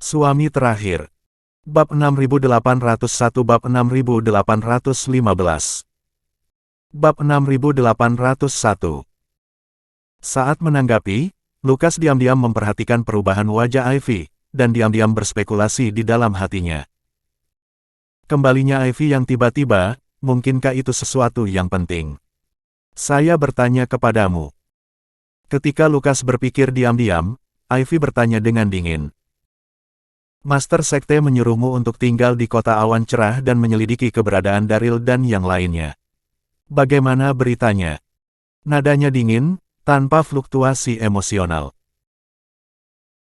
Suami terakhir. Bab 6801 Bab 6815. Bab 6801. Saat menanggapi, Lukas diam-diam memperhatikan perubahan wajah Ivy, dan diam-diam berspekulasi di dalam hatinya. Kembalinya Ivy yang tiba-tiba, mungkinkah itu sesuatu yang penting? Saya bertanya kepadamu. Ketika Lukas berpikir diam-diam, Ivy bertanya dengan dingin. Master Sekte menyuruhmu untuk tinggal di kota awan cerah dan menyelidiki keberadaan Daryl dan yang lainnya. Bagaimana beritanya? Nadanya dingin, tanpa fluktuasi emosional.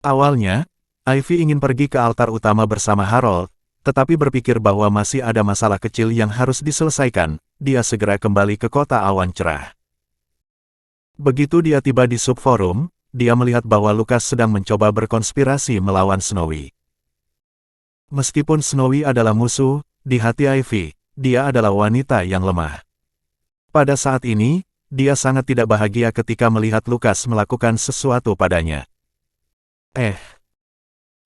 Awalnya, Ivy ingin pergi ke altar utama bersama Harold, tetapi berpikir bahwa masih ada masalah kecil yang harus diselesaikan, dia segera kembali ke kota awan cerah. Begitu dia tiba di subforum, dia melihat bahwa Lukas sedang mencoba berkonspirasi melawan Snowy. Meskipun Snowy adalah musuh, di hati Ivy, dia adalah wanita yang lemah. Pada saat ini, dia sangat tidak bahagia ketika melihat Lukas melakukan sesuatu padanya.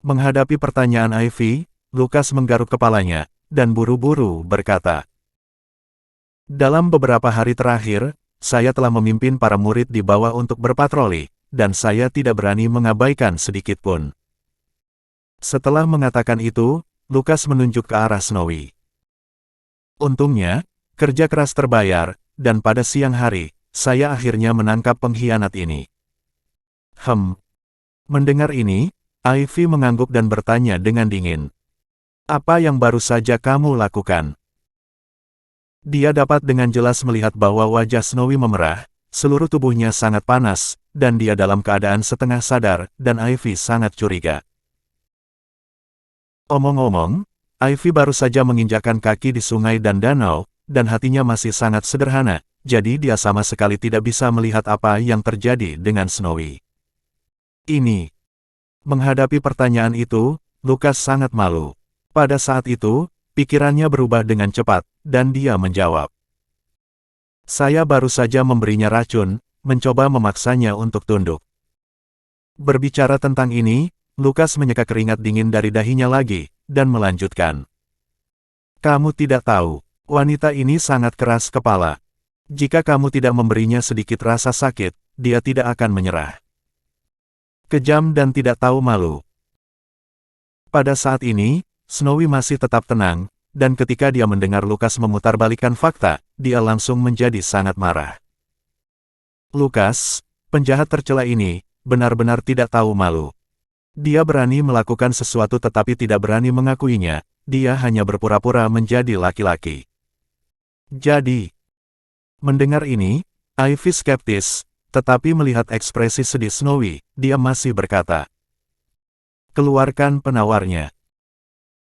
Menghadapi pertanyaan Ivy, Lukas menggaruk kepalanya, dan buru-buru berkata, "Dalam beberapa hari terakhir, saya telah memimpin para murid di bawah untuk berpatroli, dan saya tidak berani mengabaikan sedikit pun." Setelah mengatakan itu, Lukas menunjuk ke arah Snowy. Untungnya, kerja keras terbayar, dan pada siang hari, saya akhirnya menangkap pengkhianat ini. Mendengar ini, Ivy mengangguk dan bertanya dengan dingin. "Apa yang baru saja kamu lakukan?" Dia dapat dengan jelas melihat bahwa wajah Snowy memerah, seluruh tubuhnya sangat panas, dan dia dalam keadaan setengah sadar, dan Ivy sangat curiga. Omong-omong, Ivy baru saja menginjakkan kaki di sungai dan danau, dan hatinya masih sangat sederhana, jadi dia sama sekali tidak bisa melihat apa yang terjadi dengan Snowy. Menghadapi pertanyaan itu, Lukas sangat malu. Pada saat itu, pikirannya berubah dengan cepat, dan dia menjawab. "Saya baru saja memberinya racun, mencoba memaksanya untuk tunduk." Berbicara tentang ini, Lukas menyeka keringat dingin dari dahinya lagi, dan melanjutkan. "Kamu tidak tahu, wanita ini sangat keras kepala. Jika kamu tidak memberinya sedikit rasa sakit, dia tidak akan menyerah. Kejam dan tidak tahu malu." Pada saat ini, Snowy masih tetap tenang, dan ketika dia mendengar Lukas memutarbalikkan fakta, dia langsung menjadi sangat marah. Lukas, penjahat tercela ini, benar-benar tidak tahu malu. Dia berani melakukan sesuatu tetapi tidak berani mengakuinya, dia hanya berpura-pura menjadi laki-laki. Jadi, mendengar ini, Ivy skeptis, tetapi melihat ekspresi sedih Snowy, dia masih berkata, "Keluarkan penawarnya."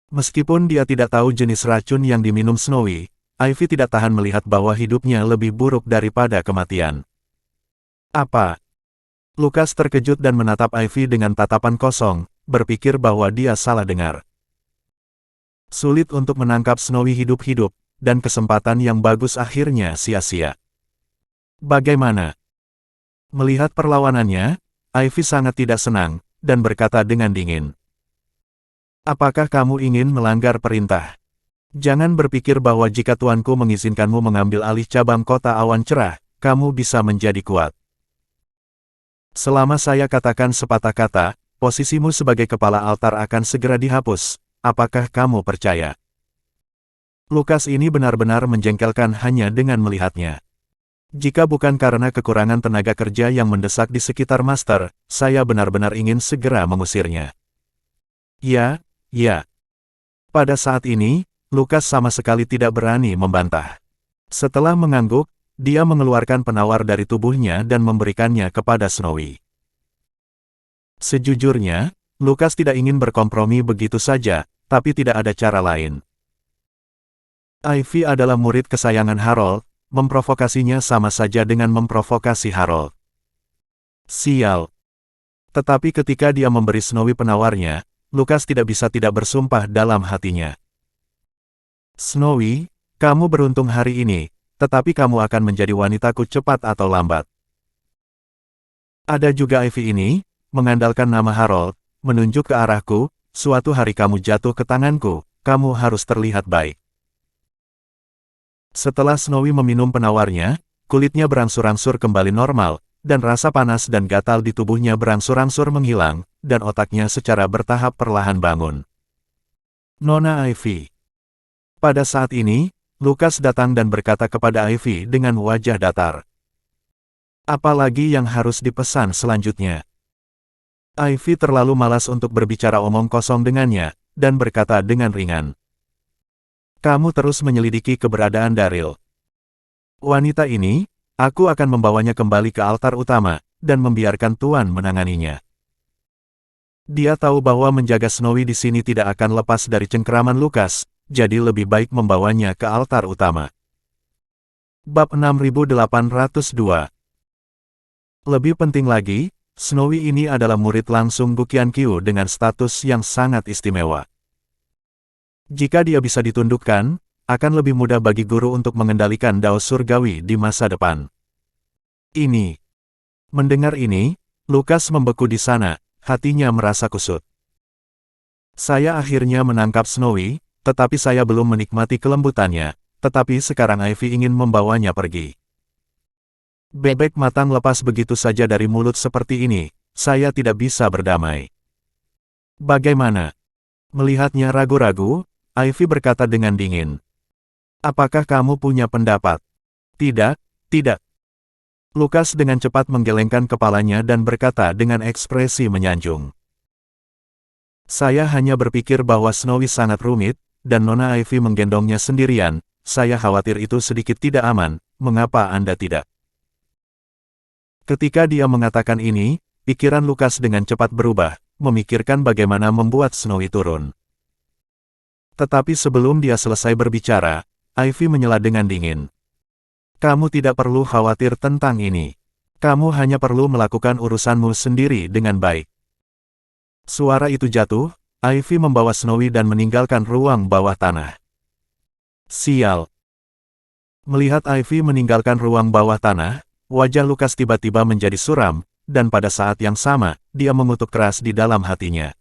Meskipun dia tidak tahu jenis racun yang diminum Snowy, Ivy tidak tahan melihat bahwa hidupnya lebih buruk daripada kematian. "Apa?" Lukas terkejut dan menatap Ivy dengan tatapan kosong, berpikir bahwa dia salah dengar. Sulit untuk menangkap Snowy hidup-hidup, dan kesempatan yang bagus akhirnya sia-sia. Bagaimana? Melihat perlawanannya, Ivy sangat tidak senang, dan berkata dengan dingin. "Apakah kamu ingin melanggar perintah? Jangan berpikir bahwa jika tuanku mengizinkanmu mengambil alih cabang kota awan cerah, kamu bisa menjadi kuat. Selama saya katakan sepatah kata, posisimu sebagai kepala altar akan segera dihapus. Apakah kamu percaya?" Lukas ini benar-benar menjengkelkan hanya dengan melihatnya. Jika bukan karena kekurangan tenaga kerja yang mendesak di sekitar Master, saya benar-benar ingin segera mengusirnya. Ya. Pada saat ini, Lukas sama sekali tidak berani membantah. Setelah mengangguk, dia mengeluarkan penawar dari tubuhnya dan memberikannya kepada Snowy. Sejujurnya, Lukas tidak ingin berkompromi begitu saja, tapi tidak ada cara lain. Ivy adalah murid kesayangan Harold, memprovokasinya sama saja dengan memprovokasi Harold. Sial. Tetapi ketika dia memberi Snowy penawarnya, Lukas tidak bisa tidak bersumpah dalam hatinya. "Snowy, kamu beruntung hari ini, tetapi kamu akan menjadi wanitaku cepat atau lambat." Ada juga Ivy ini, mengandalkan nama Harold, menunjuk ke arahku, suatu hari kamu jatuh ke tanganku, kamu harus terlihat baik. Setelah Snowy meminum penawarnya, kulitnya berangsur-angsur kembali normal, dan rasa panas dan gatal di tubuhnya berangsur-angsur menghilang, dan otaknya secara bertahap perlahan bangun. Nona Ivy. Pada saat ini, Lukas datang dan berkata kepada Ivy dengan wajah datar. Apalagi yang harus dipesan selanjutnya? Ivy terlalu malas untuk berbicara omong kosong dengannya, dan berkata dengan ringan. Kamu terus menyelidiki keberadaan Daryl. Wanita ini, aku akan membawanya kembali ke altar utama, dan membiarkan Tuan menanganinya. Dia tahu bahwa menjaga Snowy di sini tidak akan lepas dari cengkeraman Lukas, jadi lebih baik membawanya ke altar utama. Bab 6802. Lebih penting lagi, Snowy ini adalah murid langsung Gu Qianqiu dengan status yang sangat istimewa. Jika dia bisa ditundukkan, akan lebih mudah bagi guru untuk mengendalikan Dao Surgawi di masa depan. Mendengar ini, Lukas membeku di sana, hatinya merasa kusut. Saya akhirnya menangkap Snowy, tetapi saya belum menikmati kelembutannya, tetapi sekarang Ivy ingin membawanya pergi. Bebek matang lepas begitu saja dari mulut seperti ini, saya tidak bisa berdamai. Bagaimana? Melihatnya ragu-ragu, Ivy berkata dengan dingin. Apakah kamu punya pendapat? Tidak, tidak. Lukas dengan cepat menggelengkan kepalanya dan berkata dengan ekspresi menyanjung. Saya hanya berpikir bahwa Snowy sangat rumit, dan Nona Ivy menggendongnya sendirian, saya khawatir itu sedikit tidak aman, mengapa Anda tidak? Ketika dia mengatakan ini, pikiran Lukas dengan cepat berubah, memikirkan bagaimana membuat Snowy turun. Tetapi sebelum dia selesai berbicara, Ivy menyela dengan dingin. Kamu tidak perlu khawatir tentang ini. Kamu hanya perlu melakukan urusanmu sendiri dengan baik. Suara itu jatuh, Ivy membawa Snowy dan meninggalkan ruang bawah tanah. Sial. Melihat Ivy meninggalkan ruang bawah tanah, wajah Lukas tiba-tiba menjadi suram, dan pada saat yang sama, dia mengutuk keras di dalam hatinya.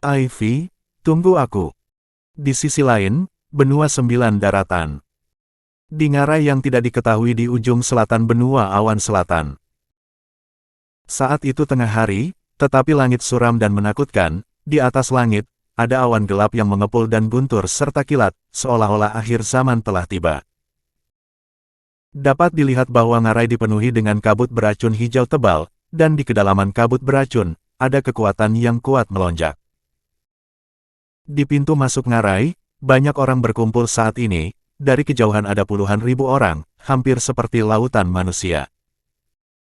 Ivy, tunggu aku. Di sisi lain, benua 9 daratan. Di ngarai yang tidak diketahui di ujung selatan benua awan selatan. Saat itu tengah hari, tetapi langit suram dan menakutkan, di atas langit, ada awan gelap yang mengepul dan guntur serta kilat, seolah-olah akhir zaman telah tiba. Dapat dilihat bahwa ngarai dipenuhi dengan kabut beracun hijau tebal, dan di kedalaman kabut beracun, ada kekuatan yang kuat melonjak. Di pintu masuk ngarai, banyak orang berkumpul saat ini, dari kejauhan ada puluhan ribu orang, hampir seperti lautan manusia.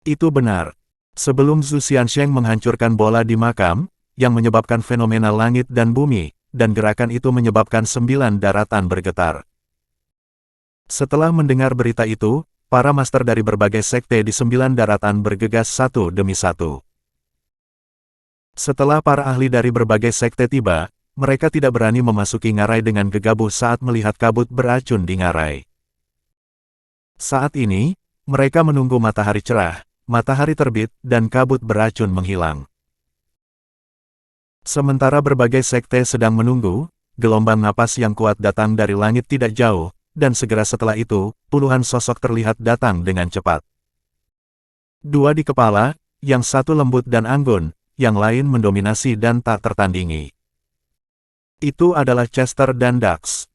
Itu benar. Sebelum Zhu Xiansheng menghancurkan bola di makam, yang menyebabkan fenomena langit dan bumi, dan gerakan itu menyebabkan 9 daratan bergetar. Setelah mendengar berita itu, para master dari berbagai sekte di 9 daratan bergegas satu demi satu. Setelah para ahli dari berbagai sekte tiba, mereka tidak berani memasuki ngarai dengan gegabah saat melihat kabut beracun di ngarai. Saat ini, mereka menunggu matahari cerah, matahari terbit, dan kabut beracun menghilang. Sementara berbagai sekte sedang menunggu, gelombang napas yang kuat datang dari langit tidak jauh, dan segera setelah itu, puluhan sosok terlihat datang dengan cepat. Dua di kepala, yang satu lembut dan anggun, yang lain mendominasi dan tak tertandingi. Itu adalah Chester dan Dax.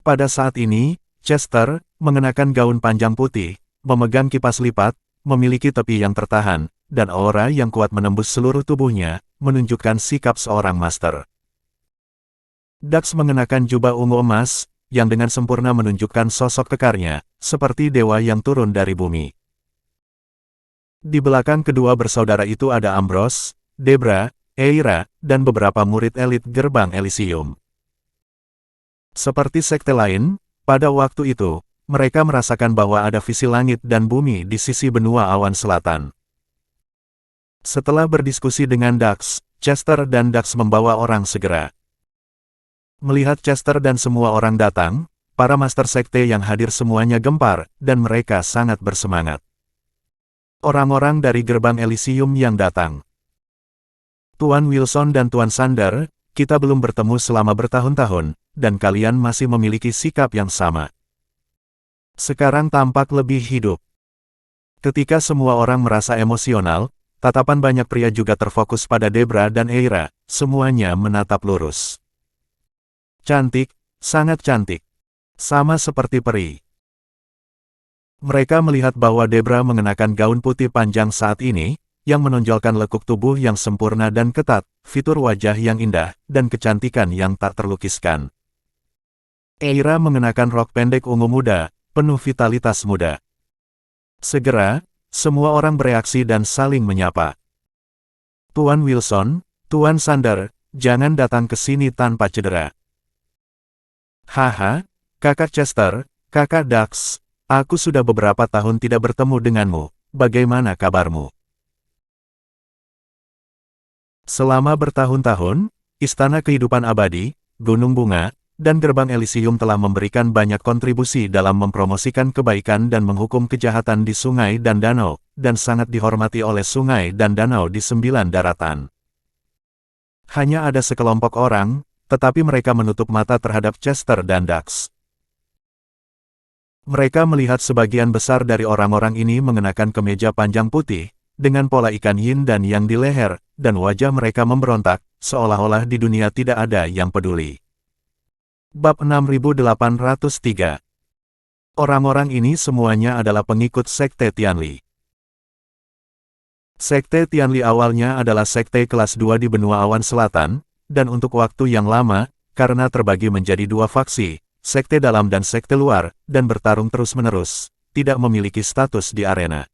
Pada saat ini, Chester, mengenakan gaun panjang putih, memegang kipas lipat, memiliki tepi yang tertahan, dan aura yang kuat menembus seluruh tubuhnya, menunjukkan sikap seorang master. Dax mengenakan jubah ungu emas, yang dengan sempurna menunjukkan sosok kekarnya, seperti dewa yang turun dari bumi. Di belakang kedua bersaudara itu ada Ambrose, Debra, Eira, dan beberapa murid elit gerbang Elysium. Seperti sekte lain, pada waktu itu, mereka merasakan bahwa ada visi langit dan bumi di sisi benua awan selatan. Setelah berdiskusi dengan Dax, Chester dan Dax membawa orang segera. Melihat Chester dan semua orang datang, para master sekte yang hadir semuanya gempar, dan mereka sangat bersemangat. Orang-orang dari gerbang Elysium yang datang. Tuan Wilson dan Tuan Sander, kita belum bertemu selama bertahun-tahun, dan kalian masih memiliki sikap yang sama. Sekarang tampak lebih hidup. Ketika semua orang merasa emosional, tatapan banyak pria juga terfokus pada Debra dan Eira, semuanya menatap lurus. Cantik, sangat cantik. Sama seperti peri. Mereka melihat bahwa Debra mengenakan gaun putih panjang saat ini, yang menonjolkan lekuk tubuh yang sempurna dan ketat, fitur wajah yang indah, dan kecantikan yang tak terlukiskan. Eira mengenakan rok pendek ungu muda, penuh vitalitas muda. Segera, semua orang bereaksi dan saling menyapa. Tuan Wilson, Tuan Sander, jangan datang ke sini tanpa cedera. Haha, Kakak Chester, Kakak Dax, aku sudah beberapa tahun tidak bertemu denganmu, bagaimana kabarmu? Selama bertahun-tahun, Istana Kehidupan Abadi, Gunung Bunga, dan Gerbang Elysium telah memberikan banyak kontribusi dalam mempromosikan kebaikan dan menghukum kejahatan di sungai dan danau, dan sangat dihormati oleh sungai dan danau di 9 daratan. Hanya ada sekelompok orang, tetapi mereka menutup mata terhadap Chester dan Dax. Mereka melihat sebagian besar dari orang-orang ini mengenakan kemeja panjang putih, dengan pola ikan yin dan yang di leher, dan wajah mereka memberontak, seolah-olah di dunia tidak ada yang peduli. Bab 6803. Orang-orang ini semuanya adalah pengikut Sekte Tianli. Sekte Tianli awalnya adalah sekte kelas 2 di benua awan selatan, dan untuk waktu yang lama, karena terbagi menjadi 2 faksi, sekte dalam dan sekte luar, dan bertarung terus-menerus, tidak memiliki status di arena.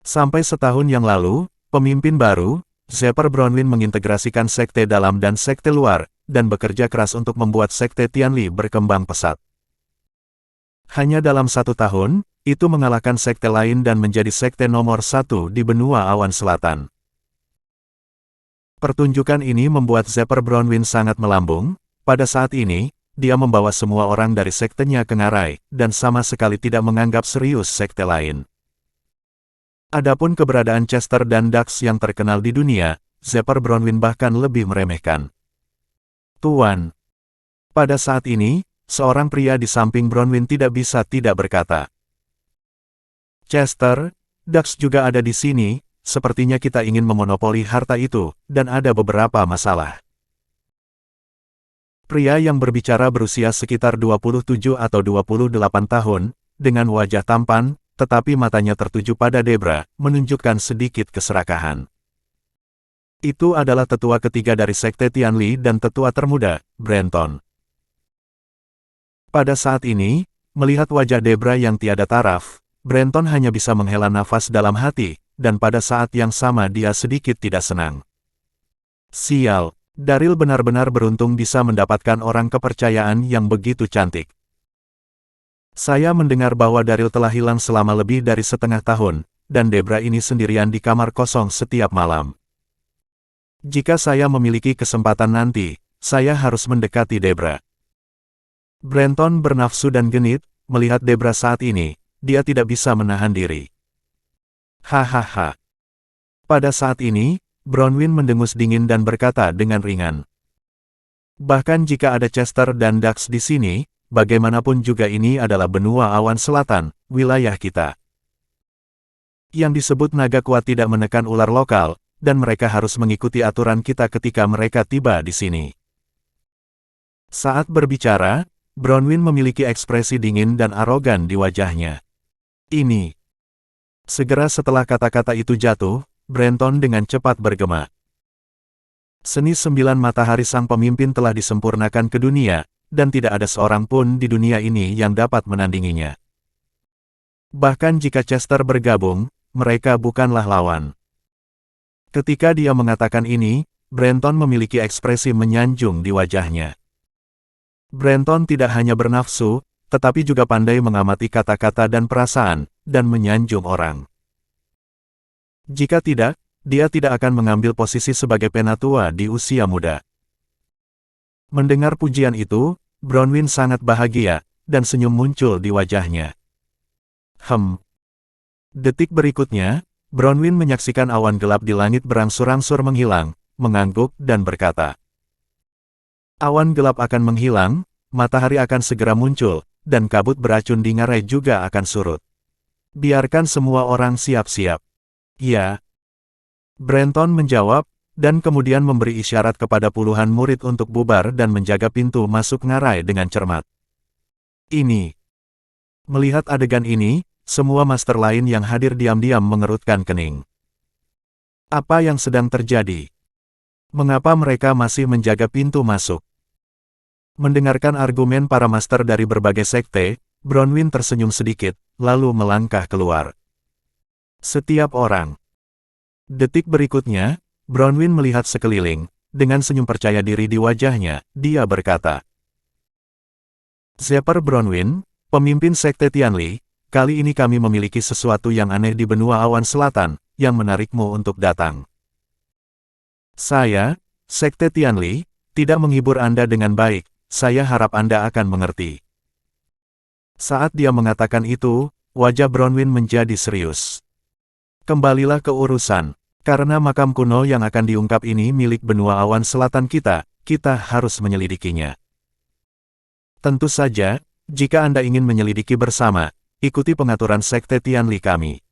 Sampai setahun yang lalu, pemimpin baru, Zephyr Bronwyn mengintegrasikan sekte dalam dan sekte luar, dan bekerja keras untuk membuat sekte Tianli berkembang pesat. Hanya dalam 1 tahun, itu mengalahkan sekte lain dan menjadi sekte nomor 1 di benua awan selatan. Pertunjukan ini membuat Zephyr Bronwyn sangat melambung. Pada saat ini, dia membawa semua orang dari sektenya ke ngarai, dan sama sekali tidak menganggap serius sekte lain. Adapun keberadaan Chester dan Dax yang terkenal di dunia, Zephyr Bronwyn bahkan lebih meremehkan. Tuan. Pada saat ini, seorang pria di samping Bronwyn tidak bisa tidak berkata. Chester, Dax juga ada di sini, sepertinya kita ingin memonopoli harta itu, dan ada beberapa masalah. Pria yang berbicara berusia sekitar 27 atau 28 tahun, dengan wajah tampan, tetapi matanya tertuju pada Debra, menunjukkan sedikit keserakahan. Itu adalah tetua ketiga dari Sekte Tianli dan tetua termuda, Brenton. Pada saat ini, melihat wajah Debra yang tiada taraf, Brenton hanya bisa menghela nafas dalam hati, dan pada saat yang sama dia sedikit tidak senang. Sial, Daryl benar-benar beruntung bisa mendapatkan orang kepercayaan yang begitu cantik. Saya mendengar bahwa Daryl telah hilang selama lebih dari setengah tahun, dan Debra ini sendirian di kamar kosong setiap malam. Jika saya memiliki kesempatan nanti, saya harus mendekati Debra. Brenton bernafsu dan genit, melihat Debra saat ini, dia tidak bisa menahan diri. Hahaha. Pada saat ini, Bronwyn mendengus dingin dan berkata dengan ringan. Bahkan jika ada Chester dan Dax di sini, bagaimanapun juga ini adalah benua awan selatan, wilayah kita. Yang disebut naga kuat tidak menekan ular lokal, dan mereka harus mengikuti aturan kita ketika mereka tiba di sini. Saat berbicara, Bronwyn memiliki ekspresi dingin dan arogan di wajahnya. Ini. Segera setelah kata-kata itu jatuh, Brenton dengan cepat bergema. Seni 9 matahari sang pemimpin telah disempurnakan ke dunia, dan tidak ada seorang pun di dunia ini yang dapat menandinginya. Bahkan jika Chester bergabung, mereka bukanlah lawan. Ketika dia mengatakan ini, Brenton memiliki ekspresi menyanjung di wajahnya. Brenton tidak hanya bernafsu, tetapi juga pandai mengamati kata-kata dan perasaan, dan menyanjung orang. Jika tidak, dia tidak akan mengambil posisi sebagai penatua di usia muda. Mendengar pujian itu, Bronwyn sangat bahagia, dan senyum muncul di wajahnya. Detik berikutnya, Bronwyn menyaksikan awan gelap di langit berangsur-angsur menghilang, mengangguk dan berkata, "Awan gelap akan menghilang, matahari akan segera muncul, dan kabut beracun di ngarai juga akan surut. Biarkan semua orang siap-siap." "Ya." Brenton menjawab, dan kemudian memberi isyarat kepada puluhan murid untuk bubar dan menjaga pintu masuk ngarai dengan cermat. Melihat adegan ini, semua master lain yang hadir diam-diam mengerutkan kening. Apa yang sedang terjadi? Mengapa mereka masih menjaga pintu masuk? Mendengarkan argumen para master dari berbagai sekte, Bronwyn tersenyum sedikit, lalu melangkah keluar. Setiap orang. Detik berikutnya, Bronwyn melihat sekeliling, dengan senyum percaya diri di wajahnya, dia berkata, "Zephyr Bronwyn, pemimpin sekte Tianli, kali ini kami memiliki sesuatu yang aneh di benua awan selatan, yang menarikmu untuk datang. Saya, sekte Tianli, tidak menghibur Anda dengan baik, saya harap Anda akan mengerti." Saat dia mengatakan itu, wajah Bronwyn menjadi serius. "Kembalilah ke urusan, karena makam kuno yang akan diungkap ini milik benua awan selatan kita harus menyelidikinya. Tentu saja, jika Anda ingin menyelidiki bersama, ikuti pengaturan sekte Tianli kami.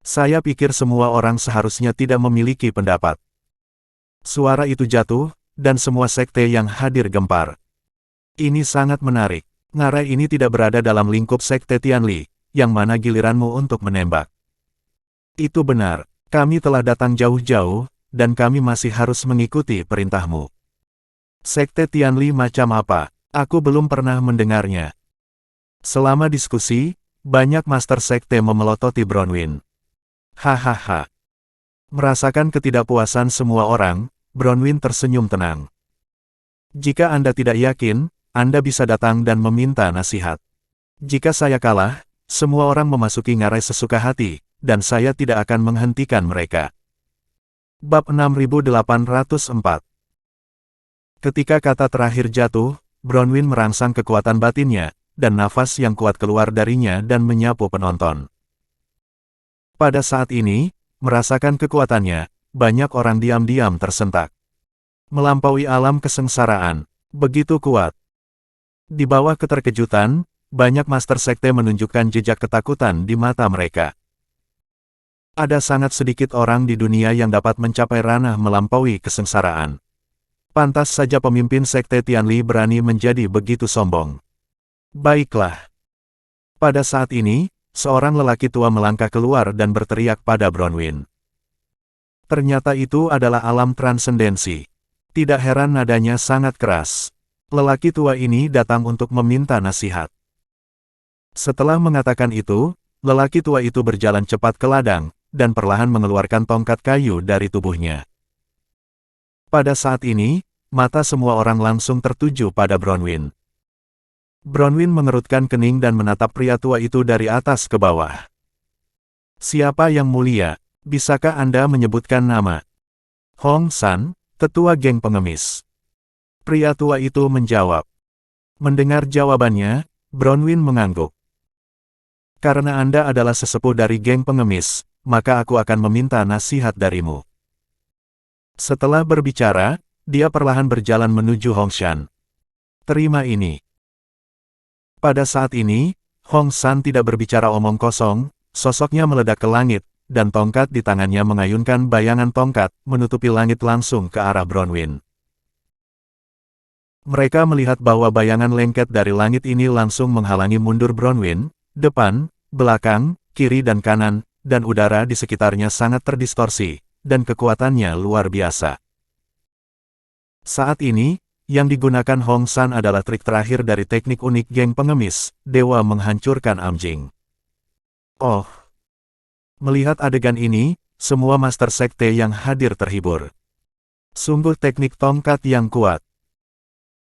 Saya pikir semua orang seharusnya tidak memiliki pendapat." Suara itu jatuh, dan semua sekte yang hadir gempar. Ini sangat menarik. Ngarai ini tidak berada dalam lingkup sekte Tianli, yang mana giliranmu untuk menembak. Itu benar, kami telah datang jauh-jauh, dan kami masih harus mengikuti perintahmu. Sekte Tianli macam apa? Aku belum pernah mendengarnya. Selama diskusi, banyak master sekte memelototi Bronwyn. Hahaha. Merasakan ketidakpuasan semua orang, Bronwyn tersenyum tenang. "Jika Anda tidak yakin, Anda bisa datang dan meminta nasihat. Jika saya kalah, semua orang memasuki ngarai sesuka hati, dan saya tidak akan menghentikan mereka." Bab 6804. Ketika kata terakhir jatuh, Bronwyn merangsang kekuatan batinnya, dan nafas yang kuat keluar darinya dan menyapu penonton. Pada saat ini, merasakan kekuatannya, banyak orang diam-diam tersentak. Melampaui alam kesengsaraan, begitu kuat. Di bawah keterkejutan, banyak master sekte menunjukkan jejak ketakutan di mata mereka. Ada sangat sedikit orang di dunia yang dapat mencapai ranah melampaui kesengsaraan. Pantas saja pemimpin sekte Tianli berani menjadi begitu sombong. Baiklah. Pada saat ini, seorang lelaki tua melangkah keluar dan berteriak pada Bronwyn. Ternyata itu adalah alam transendensi. Tidak heran nadanya sangat keras. Lelaki tua ini datang untuk meminta nasihat. Setelah mengatakan itu, lelaki tua itu berjalan cepat ke ladang, dan perlahan mengeluarkan tongkat kayu dari tubuhnya. Pada saat ini, mata semua orang langsung tertuju pada Bronwyn. Bronwyn mengerutkan kening dan menatap pria tua itu dari atas ke bawah. "Siapa yang mulia, bisakah Anda menyebutkan nama?" "Hong San, ketua geng pengemis." Pria tua itu menjawab. Mendengar jawabannya, Bronwyn mengangguk. "Karena Anda adalah sesepuh dari geng pengemis, maka aku akan meminta nasihat darimu." Setelah berbicara, dia perlahan berjalan menuju Hong San. "Terima ini." Pada saat ini, Hong San tidak berbicara omong kosong, sosoknya meledak ke langit, dan tongkat di tangannya mengayunkan bayangan tongkat, menutupi langit langsung ke arah Bronwyn. Mereka melihat bahwa bayangan lengket dari langit ini langsung menghalangi mundur Bronwyn, depan, belakang, kiri dan kanan, dan udara di sekitarnya sangat terdistorsi, dan kekuatannya luar biasa. Saat ini, yang digunakan Hong San adalah trik terakhir dari teknik unik geng pengemis, Dewa Menghancurkan Amjing. Oh! Melihat adegan ini, semua master sekte yang hadir terhibur. Sungguh teknik tongkat yang kuat.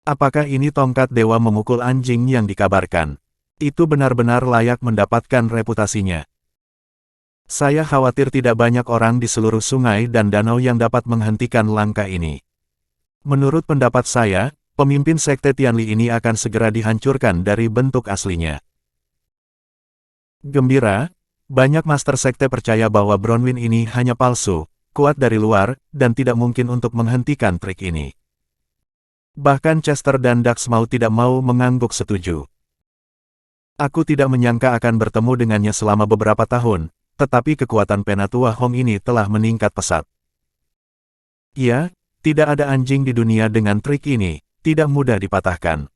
Apakah ini tongkat Dewa Memukul Anjing yang dikabarkan? Itu benar-benar layak mendapatkan reputasinya. Saya khawatir tidak banyak orang di seluruh sungai dan danau yang dapat menghentikan langkah ini. Menurut pendapat saya, pemimpin sekte Tianli ini akan segera dihancurkan dari bentuk aslinya. Gembira, Banyak Master Sekte percaya bahwa Bronwyn ini hanya palsu, kuat dari luar, dan tidak mungkin untuk menghentikan trik ini. Bahkan Chester dan Dax mau tidak mau mengangguk setuju. Aku tidak menyangka akan bertemu dengannya selama beberapa tahun, tetapi kekuatan Penatua Hong ini telah meningkat pesat. Ya, tidak ada anjing di dunia dengan trik ini, tidak mudah dipatahkan.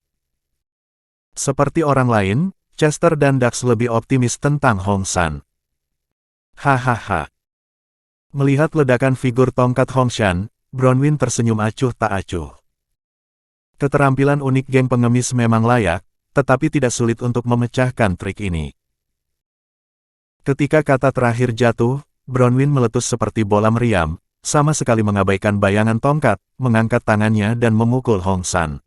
Seperti orang lain, Chester dan Dax lebih optimis tentang Hong San. Hahaha. Melihat ledakan figur tongkat Hong Shan, Bronwyn tersenyum acuh tak acuh. Keterampilan unik geng pengemis memang layak, tetapi tidak sulit untuk memecahkan trik ini. Ketika kata terakhir jatuh, Bronwyn meletus seperti bola meriam, sama sekali mengabaikan bayangan tongkat, mengangkat tangannya dan memukul Hong San.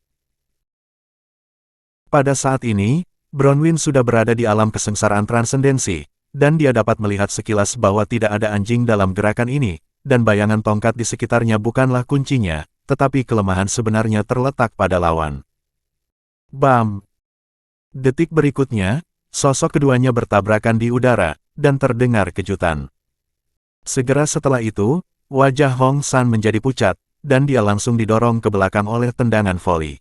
Pada saat ini, Bronwyn sudah berada di alam kesengsaraan transendensi, dan dia dapat melihat sekilas bahwa tidak ada anjing dalam gerakan ini, dan bayangan tongkat di sekitarnya bukanlah kuncinya, tetapi kelemahan sebenarnya terletak pada lawan. Bam! Detik berikutnya, sosok keduanya bertabrakan di udara, dan terdengar kejutan. Segera setelah itu, wajah Hong San menjadi pucat, dan dia langsung didorong ke belakang oleh tendangan voli.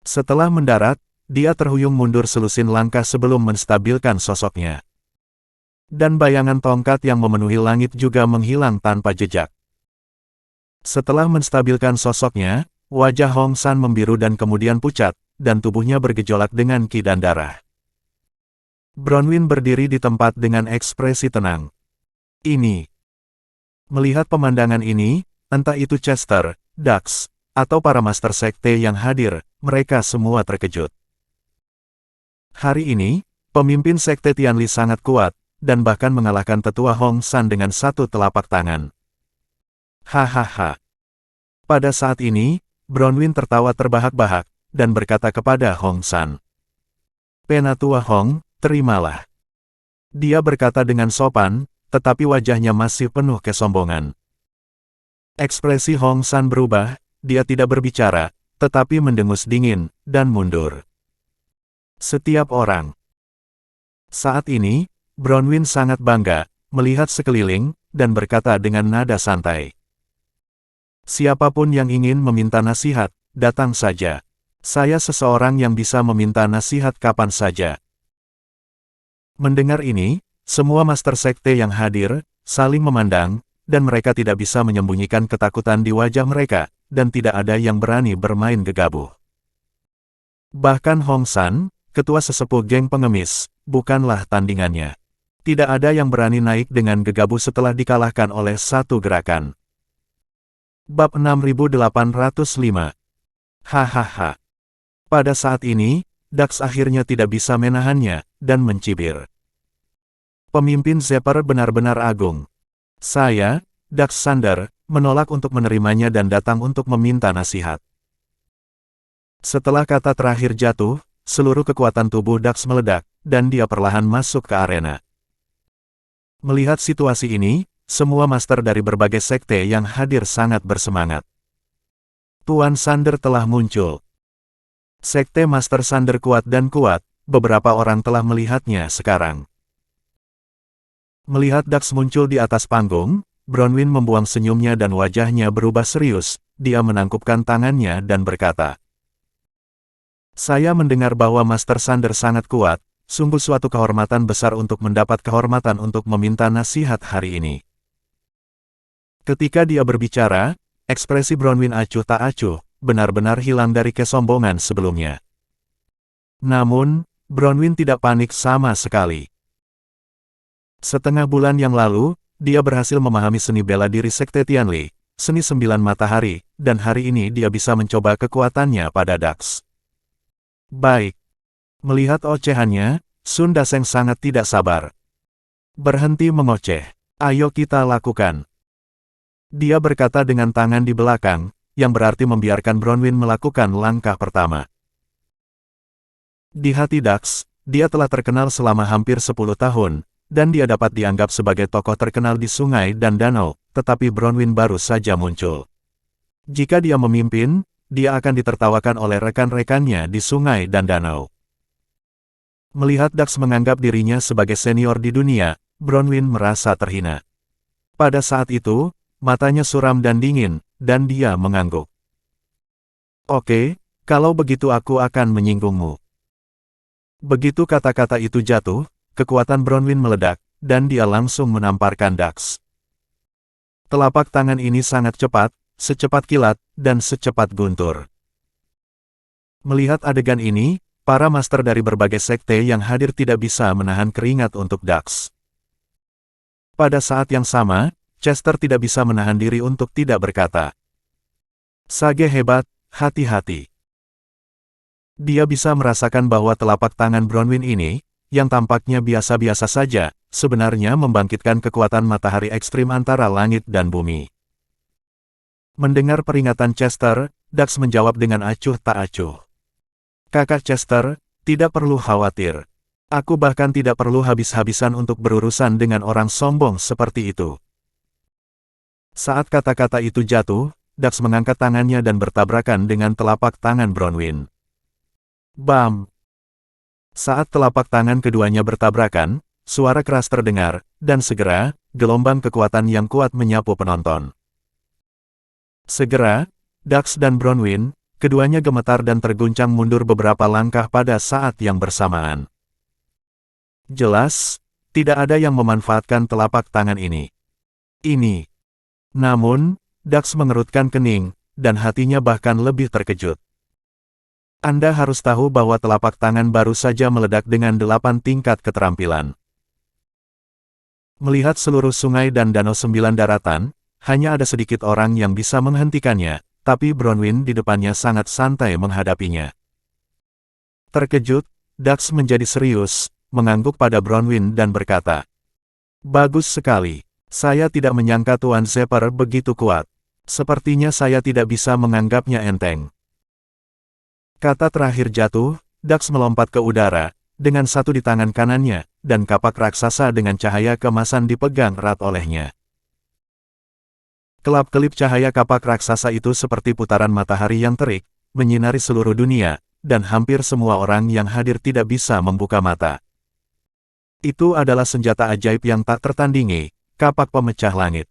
Setelah mendarat, dia terhuyung mundur selusin langkah sebelum menstabilkan sosoknya. Dan bayangan tongkat yang memenuhi langit juga menghilang tanpa jejak. Setelah menstabilkan sosoknya, wajah Hong San membiru dan kemudian pucat, dan tubuhnya bergejolak dengan ki dan darah. Bronwyn berdiri di tempat dengan ekspresi tenang. Melihat pemandangan ini, entah itu Chester, Dax, atau para Master Sekte yang hadir, mereka semua terkejut. Hari ini, pemimpin Sekte Tianli sangat kuat, dan bahkan mengalahkan tetua Hong San dengan satu telapak tangan. Hahaha. Pada saat ini, Bronwyn tertawa terbahak-bahak, dan berkata kepada Hong San. Penatua Hong, terimalah. Dia berkata dengan sopan, tetapi wajahnya masih penuh kesombongan. Ekspresi Hong San berubah, dia tidak berbicara, tetapi mendengus dingin, dan mundur. Setiap orang. Saat ini, Bronwyn sangat bangga, melihat sekeliling, dan berkata dengan nada santai. Siapapun yang ingin meminta nasihat, datang saja. Saya seseorang yang bisa meminta nasihat kapan saja. Mendengar ini, semua Master Sekte yang hadir, saling memandang, dan mereka tidak bisa menyembunyikan ketakutan di wajah mereka, dan tidak ada yang berani bermain gegabah. Bahkan Hong San, ketua sesepuh geng pengemis, bukanlah tandingannya. Tidak ada yang berani naik dengan gegabah setelah dikalahkan oleh satu gerakan. Bab 6805. Hahaha. Pada saat ini, Dax akhirnya tidak bisa menahannya, dan mencibir. Pemimpin Zephyr benar-benar agung. Saya, Dax Sander, menolak untuk menerimanya dan datang untuk meminta nasihat. Setelah kata terakhir jatuh, seluruh kekuatan tubuh Dax meledak, dan dia perlahan masuk ke arena. Melihat situasi ini, semua master dari berbagai sekte yang hadir sangat bersemangat. Tuan Sander telah muncul. Sekte Master Sander kuat dan kuat, beberapa orang telah melihatnya sekarang. Melihat Dax muncul di atas panggung, Bronwyn membuang senyumnya dan wajahnya berubah serius, dia menangkupkan tangannya dan berkata, saya mendengar bahwa Master Sander sangat kuat, sungguh suatu kehormatan besar untuk mendapat kehormatan untuk meminta nasihat hari ini. Ketika dia berbicara, ekspresi Bronwyn acuh tak acuh, benar-benar hilang dari kesombongan sebelumnya. Namun, Bronwyn tidak panik sama sekali. Setengah bulan yang lalu, dia berhasil memahami seni bela diri Sekte Tianli, seni 9 matahari, dan hari ini dia bisa mencoba kekuatannya pada Dax. Baik. Melihat ocehannya, Sun Daseng sangat tidak sabar. Berhenti mengoceh. Ayo kita lakukan. Dia berkata dengan tangan di belakang, yang berarti membiarkan Bronwyn melakukan langkah pertama. Di hati Dax, dia telah terkenal selama hampir 10 tahun, dan dia dapat dianggap sebagai tokoh terkenal di sungai dan danau, tetapi Bronwyn baru saja muncul. Jika dia memimpin, dia akan ditertawakan oleh rekan-rekannya di sungai dan danau. Melihat Dax menganggap dirinya sebagai senior di dunia, Bronwyn merasa terhina. Pada saat itu, matanya suram dan dingin, dan dia mengangguk. Oke, kalau begitu aku akan menyinggungmu. Begitu kata-kata itu jatuh, kekuatan Bronwyn meledak, dan dia langsung menamparkan Dax. Telapak tangan ini sangat cepat, secepat kilat, dan secepat guntur. Melihat adegan ini, para master dari berbagai sekte yang hadir tidak bisa menahan keringat untuk Dax. Pada saat yang sama, Chester tidak bisa menahan diri untuk tidak berkata. Sage hebat, hati-hati. Dia bisa merasakan bahwa telapak tangan Bronwyn ini, yang tampaknya biasa-biasa saja, sebenarnya membangkitkan kekuatan matahari ekstrim antara langit dan bumi. Mendengar peringatan Chester, Dax menjawab dengan acuh tak acuh. Kakak Chester, tidak perlu khawatir. Aku bahkan tidak perlu habis-habisan untuk berurusan dengan orang sombong seperti itu. Saat kata-kata itu jatuh, Dax mengangkat tangannya dan bertabrakan dengan telapak tangan Bronwyn. Bam! Saat telapak tangan keduanya bertabrakan, suara keras terdengar, dan segera, gelombang kekuatan yang kuat menyapu penonton. Segera, Dax dan Bronwyn, keduanya gemetar dan terguncang mundur beberapa langkah pada saat yang bersamaan. Jelas, tidak ada yang memanfaatkan telapak tangan ini. Namun, Dax mengerutkan kening, dan hatinya bahkan lebih terkejut. Anda harus tahu bahwa telapak tangan baru saja meledak dengan 8 tingkat keterampilan. Melihat seluruh sungai dan danau 9 daratan, hanya ada sedikit orang yang bisa menghentikannya, tapi Bronwyn di depannya sangat santai menghadapinya. Terkejut, Dax menjadi serius, mengangguk pada Bronwyn dan berkata, "Bagus sekali. Saya tidak menyangka Tuan Zephyr begitu kuat. Sepertinya saya tidak bisa menganggapnya enteng." Kata terakhir jatuh, Dax melompat ke udara, dengan satu di tangan kanannya, dan kapak raksasa dengan cahaya keemasan dipegang erat olehnya. Kelap-kelip cahaya kapak raksasa itu seperti putaran matahari yang terik, menyinari seluruh dunia, dan hampir semua orang yang hadir tidak bisa membuka mata. Itu adalah senjata ajaib yang tak tertandingi, kapak pemecah langit.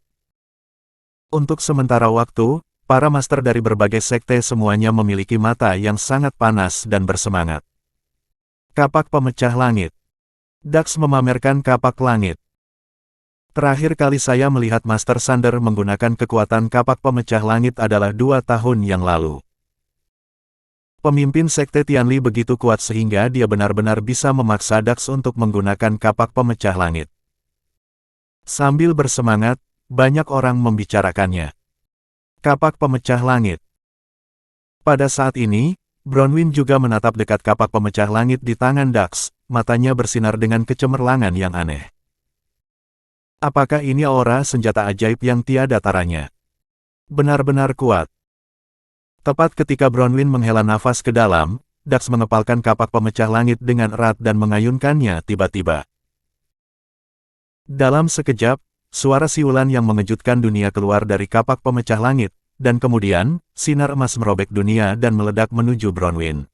Untuk sementara waktu, para master dari berbagai sekte semuanya memiliki mata yang sangat panas dan bersemangat. Kapak pemecah langit. Dax memamerkan kapak langit. Terakhir kali saya melihat Master Sander menggunakan kekuatan kapak pemecah langit adalah 2 tahun yang lalu. Pemimpin sekte Tianli begitu kuat sehingga dia benar-benar bisa memaksa Dax untuk menggunakan kapak pemecah langit. Sambil bersemangat, banyak orang membicarakannya. Kapak pemecah langit. Pada saat ini, Bronwyn juga menatap dekat kapak pemecah langit di tangan Dax, matanya bersinar dengan kecemerlangan yang aneh. Apakah ini aura senjata ajaib yang tiada taranya? Benar-benar kuat. Tepat ketika Bronwyn menghela nafas ke dalam, Dax mengepalkan kapak pemecah langit dengan erat dan mengayunkannya tiba-tiba. Dalam sekejap, suara siulan yang mengejutkan dunia keluar dari kapak pemecah langit, dan kemudian, sinar emas merobek dunia dan meledak menuju Bronwyn.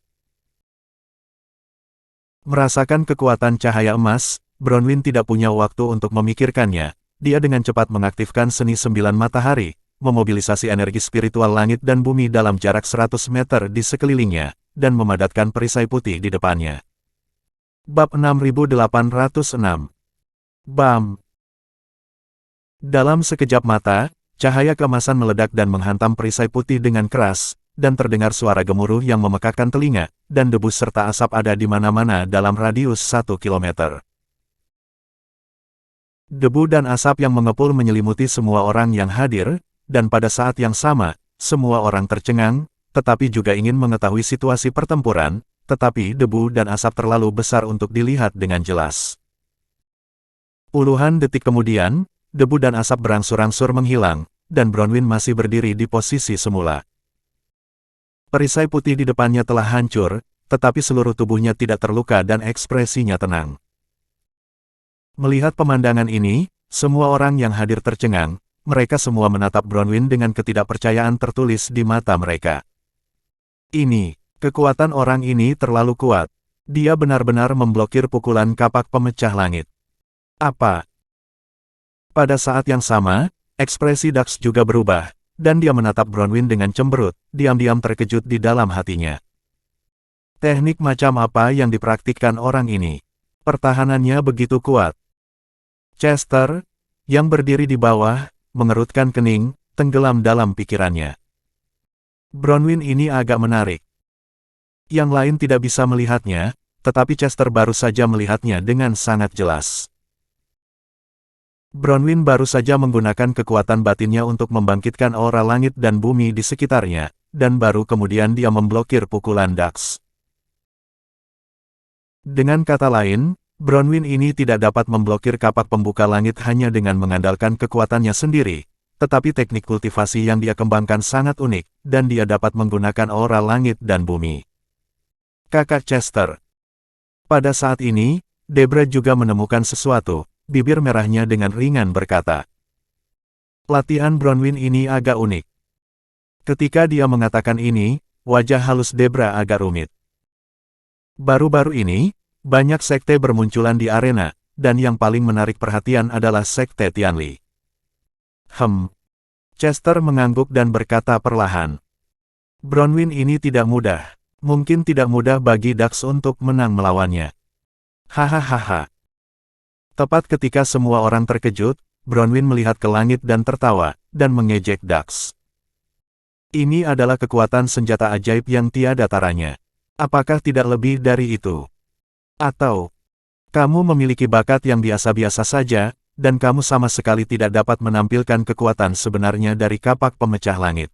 Merasakan kekuatan cahaya emas, Bronwyn tidak punya waktu untuk memikirkannya. Dia dengan cepat mengaktifkan seni 9 matahari, memobilisasi energi spiritual langit dan bumi dalam jarak 100 meter di sekelilingnya, dan memadatkan perisai putih di depannya. Bab 6806. Bam! Dalam sekejap mata, cahaya keemasan meledak dan menghantam perisai putih dengan keras, dan terdengar suara gemuruh yang memekakkan telinga, dan debu serta asap ada di mana-mana dalam radius 1 kilometer. Debu dan asap yang mengepul menyelimuti semua orang yang hadir, dan pada saat yang sama, semua orang tercengang, tetapi juga ingin mengetahui situasi pertempuran, tetapi debu dan asap terlalu besar untuk dilihat dengan jelas. Puluhan detik kemudian, debu dan asap berangsur-angsur menghilang, dan Bronwyn masih berdiri di posisi semula. Perisai putih di depannya telah hancur, tetapi seluruh tubuhnya tidak terluka dan ekspresinya tenang. Melihat pemandangan ini, semua orang yang hadir tercengang, mereka semua menatap Bronwyn dengan ketidakpercayaan tertulis di mata mereka. Kekuatan orang ini terlalu kuat. Dia benar-benar memblokir pukulan kapak pemecah langit. Apa? Pada saat yang sama, ekspresi Dax juga berubah, dan dia menatap Bronwyn dengan cemberut, diam-diam terkejut di dalam hatinya. Teknik macam apa yang dipraktikkan orang ini? Pertahanannya begitu kuat. Chester, yang berdiri di bawah, mengerutkan kening, tenggelam dalam pikirannya. Bronwyn ini agak menarik. Yang lain tidak bisa melihatnya, tetapi Chester baru saja melihatnya dengan sangat jelas. Bronwyn baru saja menggunakan kekuatan batinnya untuk membangkitkan aura langit dan bumi di sekitarnya, dan baru kemudian dia memblokir pukulan Dax. Dengan kata lain, Bronwyn ini tidak dapat memblokir kapak pembuka langit hanya dengan mengandalkan kekuatannya sendiri, tetapi teknik kultivasi yang dia kembangkan sangat unik, dan dia dapat menggunakan aura langit dan bumi. Kakak Chester. Pada saat ini, Debra juga menemukan sesuatu, bibir merahnya dengan ringan berkata. Latihan Bronwyn ini agak unik. Ketika dia mengatakan ini, wajah halus Debra agak rumit. Baru-baru ini, banyak sekte bermunculan di arena, dan yang paling menarik perhatian adalah sekte Tianli. Chester mengangguk dan berkata perlahan. Bronwyn ini tidak mudah. Mungkin tidak mudah bagi Dax untuk menang melawannya. Hahaha. Tepat ketika semua orang terkejut, Bronwyn melihat ke langit dan tertawa, dan mengejek Dax. Ini adalah kekuatan senjata ajaib yang tiada taranya. Apakah tidak lebih dari itu? Atau, kamu memiliki bakat yang biasa-biasa saja, dan kamu sama sekali tidak dapat menampilkan kekuatan sebenarnya dari kapak pemecah langit.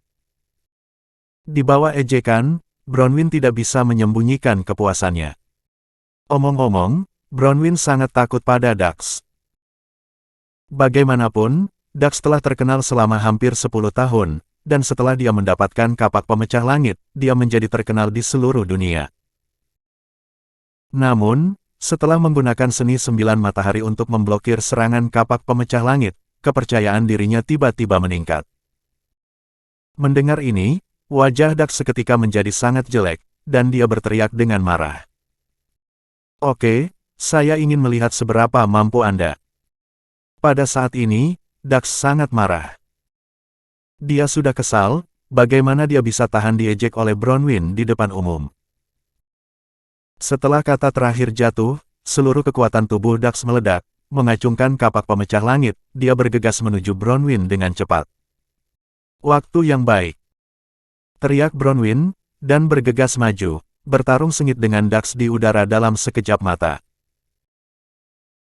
Di bawah ejekan, Bronwyn tidak bisa menyembunyikan kepuasannya. Omong-omong, Bronwyn sangat takut pada Dax. Bagaimanapun, Dax telah terkenal selama hampir 10 tahun, dan setelah dia mendapatkan kapak pemecah langit, dia menjadi terkenal di seluruh dunia. Namun, setelah menggunakan seni 9 matahari untuk memblokir serangan kapak pemecah langit, kepercayaan dirinya tiba-tiba meningkat. Mendengar ini, wajah Dax seketika menjadi sangat jelek, dan dia berteriak dengan marah. Oke, saya ingin melihat seberapa mampu Anda. Pada saat ini, Dax sangat marah. Dia sudah kesal, bagaimana dia bisa tahan diejek oleh Bronwyn di depan umum. Setelah kata terakhir jatuh, seluruh kekuatan tubuh Dax meledak, mengacungkan kapak pemecah langit, dia bergegas menuju Bronwyn dengan cepat. Waktu yang baik. Teriak Bronwyn, dan bergegas maju, bertarung sengit dengan Dax di udara dalam sekejap mata.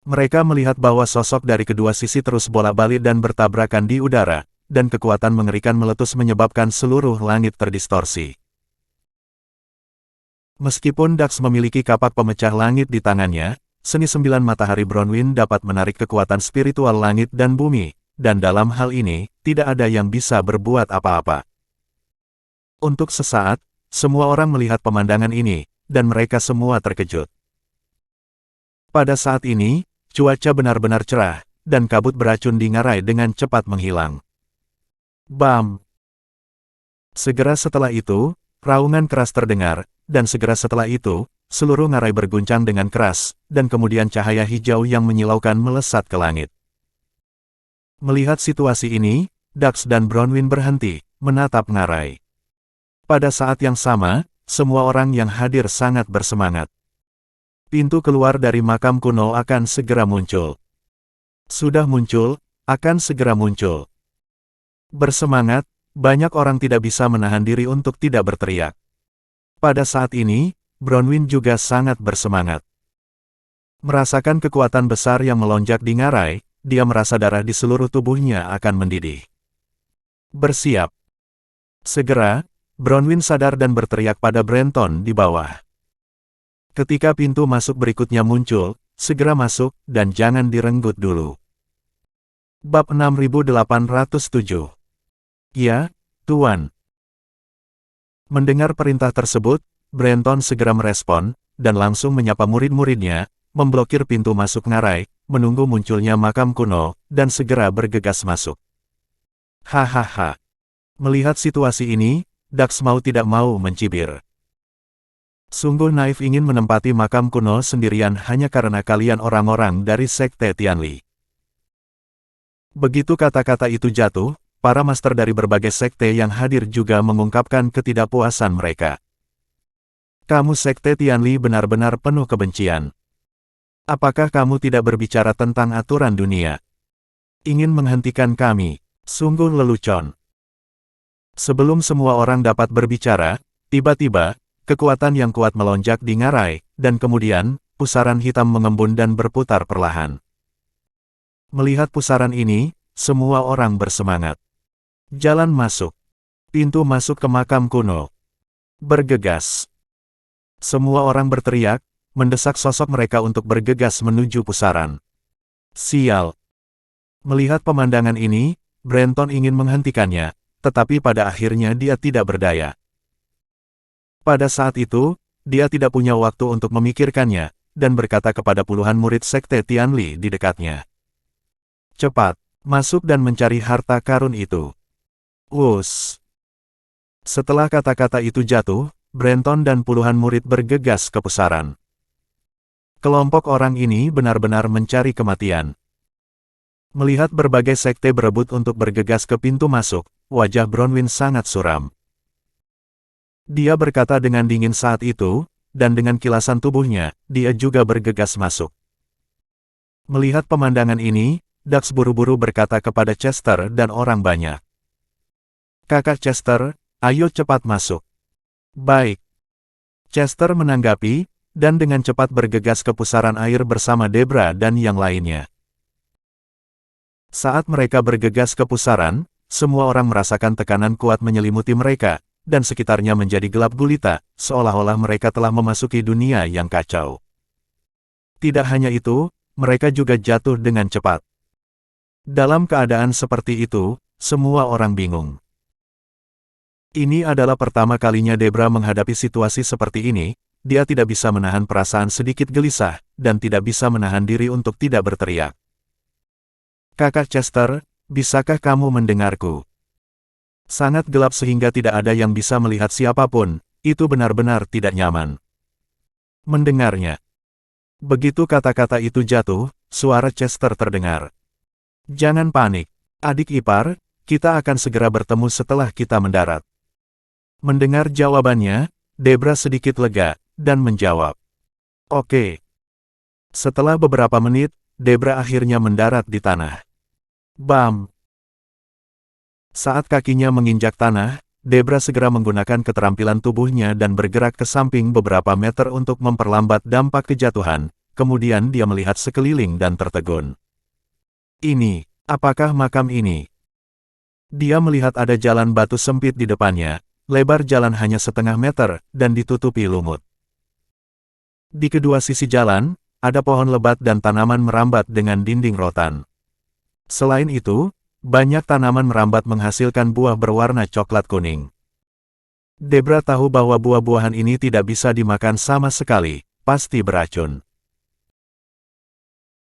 Mereka melihat bahwa sosok dari kedua sisi terus bolak-balik dan bertabrakan di udara, dan kekuatan mengerikan meletus menyebabkan seluruh langit terdistorsi. Meskipun Dax memiliki kapak pemecah langit di tangannya, seni 9 matahari Bronwyn dapat menarik kekuatan spiritual langit dan bumi, dan dalam hal ini, tidak ada yang bisa berbuat apa-apa. Untuk sesaat, semua orang melihat pemandangan ini, dan mereka semua terkejut. Pada saat ini, cuaca benar-benar cerah, dan kabut beracun di ngarai dengan cepat menghilang. Bam! Segera setelah itu, raungan keras terdengar, dan segera setelah itu, seluruh ngarai berguncang dengan keras, dan kemudian cahaya hijau yang menyilaukan melesat ke langit. Melihat situasi ini, Dax dan Bronwyn berhenti, menatap ngarai. Pada saat yang sama, semua orang yang hadir sangat bersemangat. Pintu keluar dari makam kuno akan segera muncul. Sudah muncul, akan segera muncul. Bersemangat, banyak orang tidak bisa menahan diri untuk tidak berteriak. Pada saat ini, Bronwyn juga sangat bersemangat. Merasakan kekuatan besar yang melonjak di ngarai, dia merasa darah di seluruh tubuhnya akan mendidih. Bersiap. Segera, Bronwyn sadar dan berteriak pada Brenton di bawah. Ketika pintu masuk berikutnya muncul, segera masuk, dan jangan direnggut dulu. Bab 6807. Ya, Tuan. Mendengar perintah tersebut, Brenton segera merespon, dan langsung menyapa murid-muridnya, memblokir pintu masuk ngarai, menunggu munculnya makam kuno, dan segera bergegas masuk. Hahaha. Melihat situasi ini, Dax mau tidak mau mencibir. Sungguh naif ingin menempati makam kuno sendirian hanya karena kalian orang-orang dari Sekte Tianli. Begitu kata-kata itu jatuh, para master dari berbagai sekte yang hadir juga mengungkapkan ketidakpuasan mereka. Kamu Sekte Tianli benar-benar penuh kebencian. Apakah kamu tidak berbicara tentang aturan dunia? Ingin menghentikan kami? Sungguh lelucon. Sebelum semua orang dapat berbicara, tiba-tiba, kekuatan yang kuat melonjak di ngarai, dan kemudian, pusaran hitam mengembun dan berputar perlahan. Melihat pusaran ini, semua orang bersemangat. Jalan masuk. Pintu masuk ke makam kuno bergegas. Semua orang berteriak, mendesak sosok mereka untuk bergegas menuju pusaran. Sial. Melihat pemandangan ini, Brenton ingin menghentikannya, tetapi pada akhirnya dia tidak berdaya. Pada saat itu, dia tidak punya waktu untuk memikirkannya, dan berkata kepada puluhan murid Sekte Tianli di dekatnya. Cepat, masuk dan mencari harta karun itu. Wus. Setelah kata-kata itu jatuh, Brenton dan puluhan murid bergegas ke pusaran. Kelompok orang ini benar-benar mencari kematian. Melihat berbagai sekte berebut untuk bergegas ke pintu masuk, wajah Bronwyn sangat suram. Dia berkata dengan dingin saat itu, dan dengan kilasan tubuhnya, dia juga bergegas masuk. Melihat pemandangan ini, Dax buru-buru berkata kepada Chester dan orang banyak. Kakak Chester, ayo cepat masuk. Baik. Chester menanggapi, dan dengan cepat bergegas ke pusaran air bersama Debra dan yang lainnya. Saat mereka bergegas ke pusaran, semua orang merasakan tekanan kuat menyelimuti mereka, dan sekitarnya menjadi gelap gulita, seolah-olah mereka telah memasuki dunia yang kacau. Tidak hanya itu, mereka juga jatuh dengan cepat. Dalam keadaan seperti itu, semua orang bingung. Ini adalah pertama kalinya Debra menghadapi situasi seperti ini, dia tidak bisa menahan perasaan sedikit gelisah, dan tidak bisa menahan diri untuk tidak berteriak. Kakak Chester, bisakah kamu mendengarku? Sangat gelap sehingga tidak ada yang bisa melihat siapapun, itu benar-benar tidak nyaman. Mendengarnya. Begitu kata-kata itu jatuh, suara Chester terdengar. Jangan panik, adik ipar, kita akan segera bertemu setelah kita mendarat. Mendengar jawabannya, Debra sedikit lega, dan menjawab. Oke. Setelah beberapa menit, Debra akhirnya mendarat di tanah. Bam! Saat kakinya menginjak tanah, Debra segera menggunakan keterampilan tubuhnya dan bergerak ke samping beberapa meter untuk memperlambat dampak kejatuhan, kemudian dia melihat sekeliling dan tertegun. Ini, apakah makam ini? Dia melihat ada jalan batu sempit di depannya, lebar jalan hanya setengah meter, dan ditutupi lumut. Di kedua sisi jalan, ada pohon lebat dan tanaman merambat dengan dinding rotan. Selain itu, banyak tanaman merambat menghasilkan buah berwarna coklat kuning. Debra tahu bahwa buah-buahan ini tidak bisa dimakan sama sekali, pasti beracun.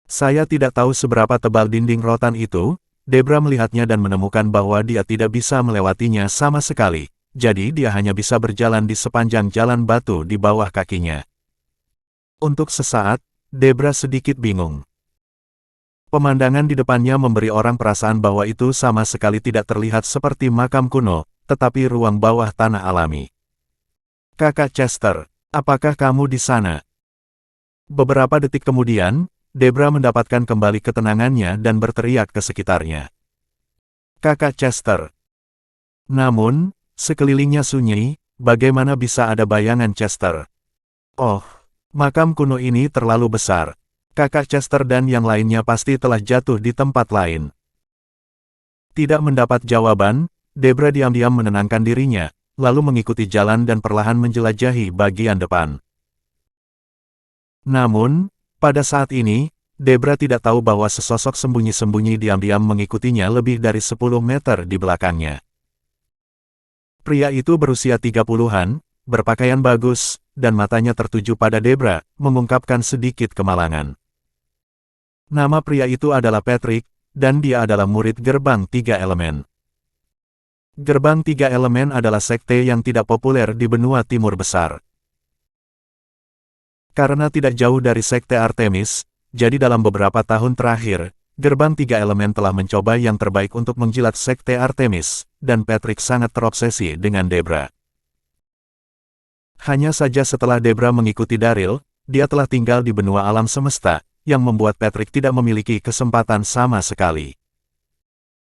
Saya tidak tahu seberapa tebal dinding rotan itu, Debra melihatnya dan menemukan bahwa dia tidak bisa melewatinya sama sekali, jadi dia hanya bisa berjalan di sepanjang jalan batu di bawah kakinya. Untuk sesaat, Debra sedikit bingung. Pemandangan di depannya memberi orang perasaan bahwa itu sama sekali tidak terlihat seperti makam kuno, tetapi ruang bawah tanah alami. Kakak Chester, apakah kamu di sana? Beberapa detik kemudian, Debra mendapatkan kembali ketenangannya dan berteriak ke sekitarnya. Kakak Chester. Namun, sekelilingnya sunyi, bagaimana bisa ada bayangan Chester? Oh, makam kuno ini terlalu besar. Kakak Chester dan yang lainnya pasti telah jatuh di tempat lain. Tidak mendapat jawaban, Debra diam-diam menenangkan dirinya, lalu mengikuti jalan dan perlahan menjelajahi bagian depan. Namun, pada saat ini, Debra tidak tahu bahwa sesosok sembunyi-sembunyi diam-diam mengikutinya lebih dari 10 meter di belakangnya. Pria itu berusia 30-an, berpakaian bagus, dan matanya tertuju pada Debra, mengungkapkan sedikit kemalangan. Nama pria itu adalah Patrick, dan dia adalah murid Gerbang Tiga Elemen. Gerbang Tiga Elemen adalah sekte yang tidak populer di benua Timur Besar. Karena tidak jauh dari Sekte Artemis, jadi dalam beberapa tahun terakhir, Gerbang Tiga Elemen telah mencoba yang terbaik untuk menjilat Sekte Artemis, dan Patrick sangat terobsesi dengan Debra. Hanya saja setelah Debra mengikuti Daryl, dia telah tinggal di benua alam semesta, yang membuat Patrick tidak memiliki kesempatan sama sekali.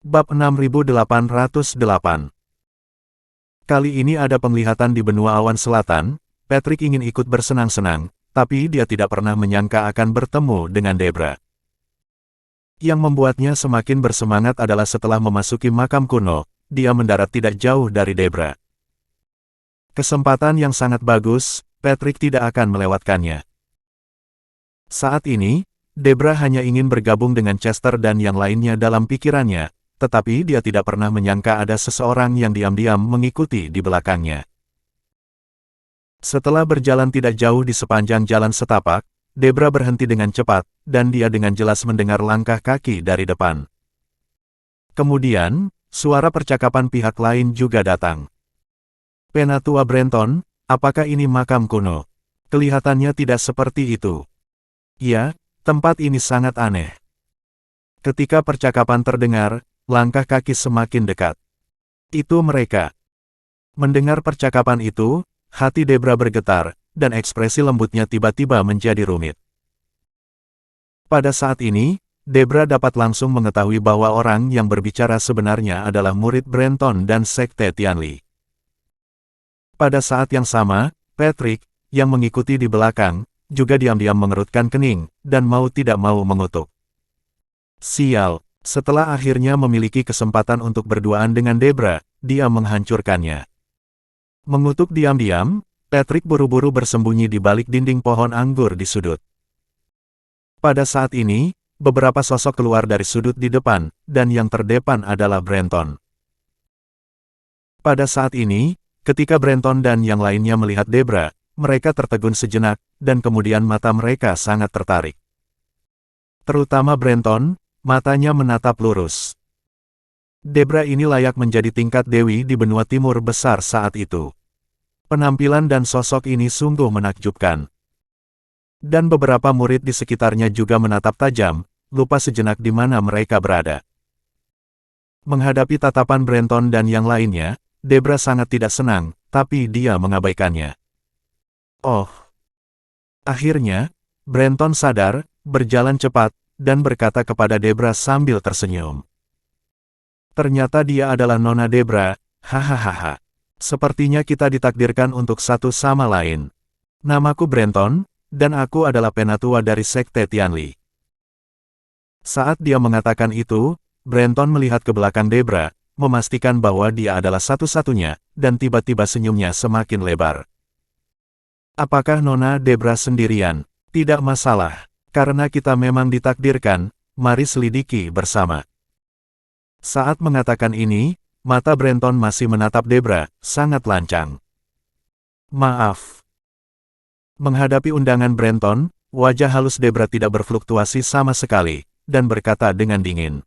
Bab 6808. Kali ini ada penglihatan di benua awan selatan. Patrick ingin ikut bersenang-senang, tapi dia tidak pernah menyangka akan bertemu dengan Debra. Yang membuatnya semakin bersemangat adalah setelah memasuki makam kuno, dia mendarat tidak jauh dari Debra. Kesempatan yang sangat bagus, Patrick tidak akan melewatkannya. Saat ini, Debra hanya ingin bergabung dengan Chester dan yang lainnya dalam pikirannya, tetapi dia tidak pernah menyangka ada seseorang yang diam-diam mengikuti di belakangnya. Setelah berjalan tidak jauh di sepanjang jalan setapak, Debra berhenti dengan cepat, dan dia dengan jelas mendengar langkah kaki dari depan. Kemudian, suara percakapan pihak lain juga datang. Penatua Brenton, apakah ini makam kuno? Kelihatannya tidak seperti itu. Ya, tempat ini sangat aneh. Ketika percakapan terdengar, langkah kaki semakin dekat. Itu mereka. Mendengar percakapan itu, hati Debra bergetar, dan ekspresi lembutnya tiba-tiba menjadi rumit. Pada saat ini, Debra dapat langsung mengetahui bahwa orang yang berbicara sebenarnya adalah murid Brenton dan Sekte Tianli. Pada saat yang sama, Patrick, yang mengikuti di belakang, juga diam-diam mengerutkan kening, dan mau tidak mau mengutuk. Sial, setelah akhirnya memiliki kesempatan untuk berduaan dengan Debra, dia menghancurkannya. Mengutuk diam-diam, Patrick buru-buru bersembunyi di balik dinding pohon anggur di sudut. Pada saat ini, beberapa sosok keluar dari sudut di depan, dan yang terdepan adalah Brenton. Pada saat ini, ketika Brenton dan yang lainnya melihat Debra, mereka tertegun sejenak, dan kemudian mata mereka sangat tertarik. Terutama Brenton, matanya menatap lurus. Debra ini layak menjadi tingkat dewi di benua timur besar saat itu. Penampilan dan sosok ini sungguh menakjubkan. Dan beberapa murid di sekitarnya juga menatap tajam, lupa sejenak di mana mereka berada. Menghadapi tatapan Brenton dan yang lainnya, Debra sangat tidak senang, tapi dia mengabaikannya. Oh. Akhirnya, Brenton sadar, berjalan cepat, dan berkata kepada Debra sambil tersenyum. Ternyata dia adalah Nona Debra, hahaha. Sepertinya kita ditakdirkan untuk satu sama lain. Namaku Brenton, dan aku adalah penatua dari Sekte Tianli. Saat dia mengatakan itu, Brenton melihat ke belakang Debra, memastikan bahwa dia adalah satu-satunya, dan tiba-tiba senyumnya semakin lebar. Apakah Nona Debra sendirian? Tidak masalah, karena kita memang ditakdirkan, mari selidiki bersama. Saat mengatakan ini, mata Brenton masih menatap Debra, sangat lancang. Maaf. Menghadapi undangan Brenton, wajah halus Debra tidak berfluktuasi sama sekali, dan berkata dengan dingin.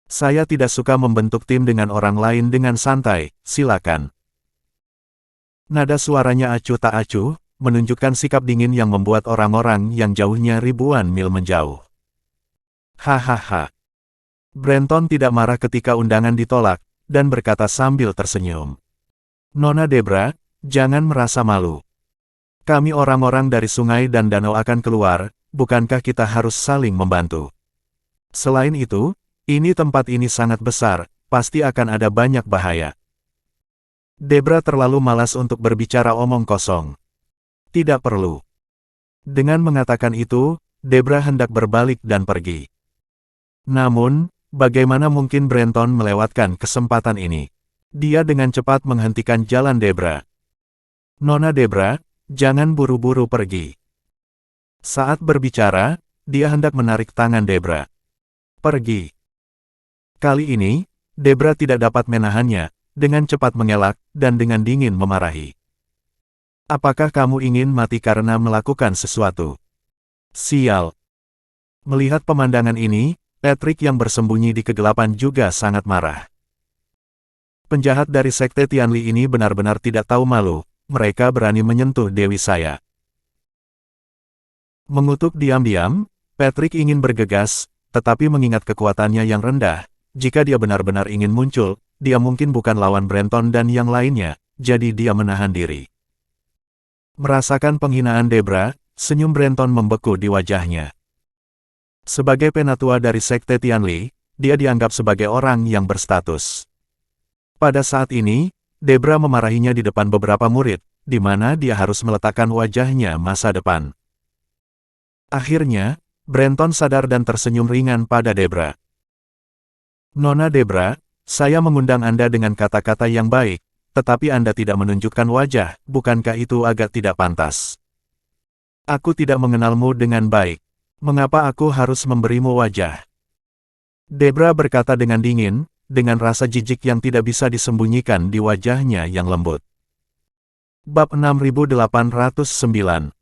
Saya tidak suka membentuk tim dengan orang lain dengan santai, silakan. Nada suaranya acuh tak acuh, menunjukkan sikap dingin yang membuat orang-orang yang jauhnya ribuan mil menjauh. Hahaha. Brenton tidak marah ketika undangan ditolak, dan berkata sambil tersenyum. Nona Debra, jangan merasa malu. Kami orang-orang dari sungai dan danau akan keluar, bukankah kita harus saling membantu? Selain itu, tempat ini sangat besar, pasti akan ada banyak bahaya. Debra terlalu malas untuk berbicara omong kosong. Tidak perlu. Dengan mengatakan itu, Debra hendak berbalik dan pergi. Namun, bagaimana mungkin Brenton melewatkan kesempatan ini? Dia dengan cepat menghentikan jalan Debra. Nona Debra, jangan buru-buru pergi. Saat berbicara, dia hendak menarik tangan Debra. Pergi. Kali ini, Debra tidak dapat menahannya, dengan cepat mengelak, dan dengan dingin memarahi. Apakah kamu ingin mati karena melakukan sesuatu? Sial. Melihat pemandangan ini, Patrick yang bersembunyi di kegelapan juga sangat marah. Penjahat dari Sekte Tianli ini benar-benar tidak tahu malu, mereka berani menyentuh dewi saya. Mengutuk diam-diam, Patrick ingin bergegas, tetapi mengingat kekuatannya yang rendah, jika dia benar-benar ingin muncul, dia mungkin bukan lawan Brenton dan yang lainnya, jadi dia menahan diri. Merasakan penghinaan Debra, senyum Brenton membeku di wajahnya. Sebagai penatua dari Sekte Tianli, dia dianggap sebagai orang yang berstatus. Pada saat ini, Debra memarahinya di depan beberapa murid, di mana dia harus meletakkan wajahnya masa depan. Akhirnya, Brenton sadar dan tersenyum ringan pada Debra. Nona Debra, saya mengundang Anda dengan kata-kata yang baik, tetapi Anda tidak menunjukkan wajah, bukankah itu agak tidak pantas? Aku tidak mengenalmu dengan baik. Mengapa aku harus memberimu wajah? Debra berkata dengan dingin, dengan rasa jijik yang tidak bisa disembunyikan di wajahnya yang lembut. Bab 6809.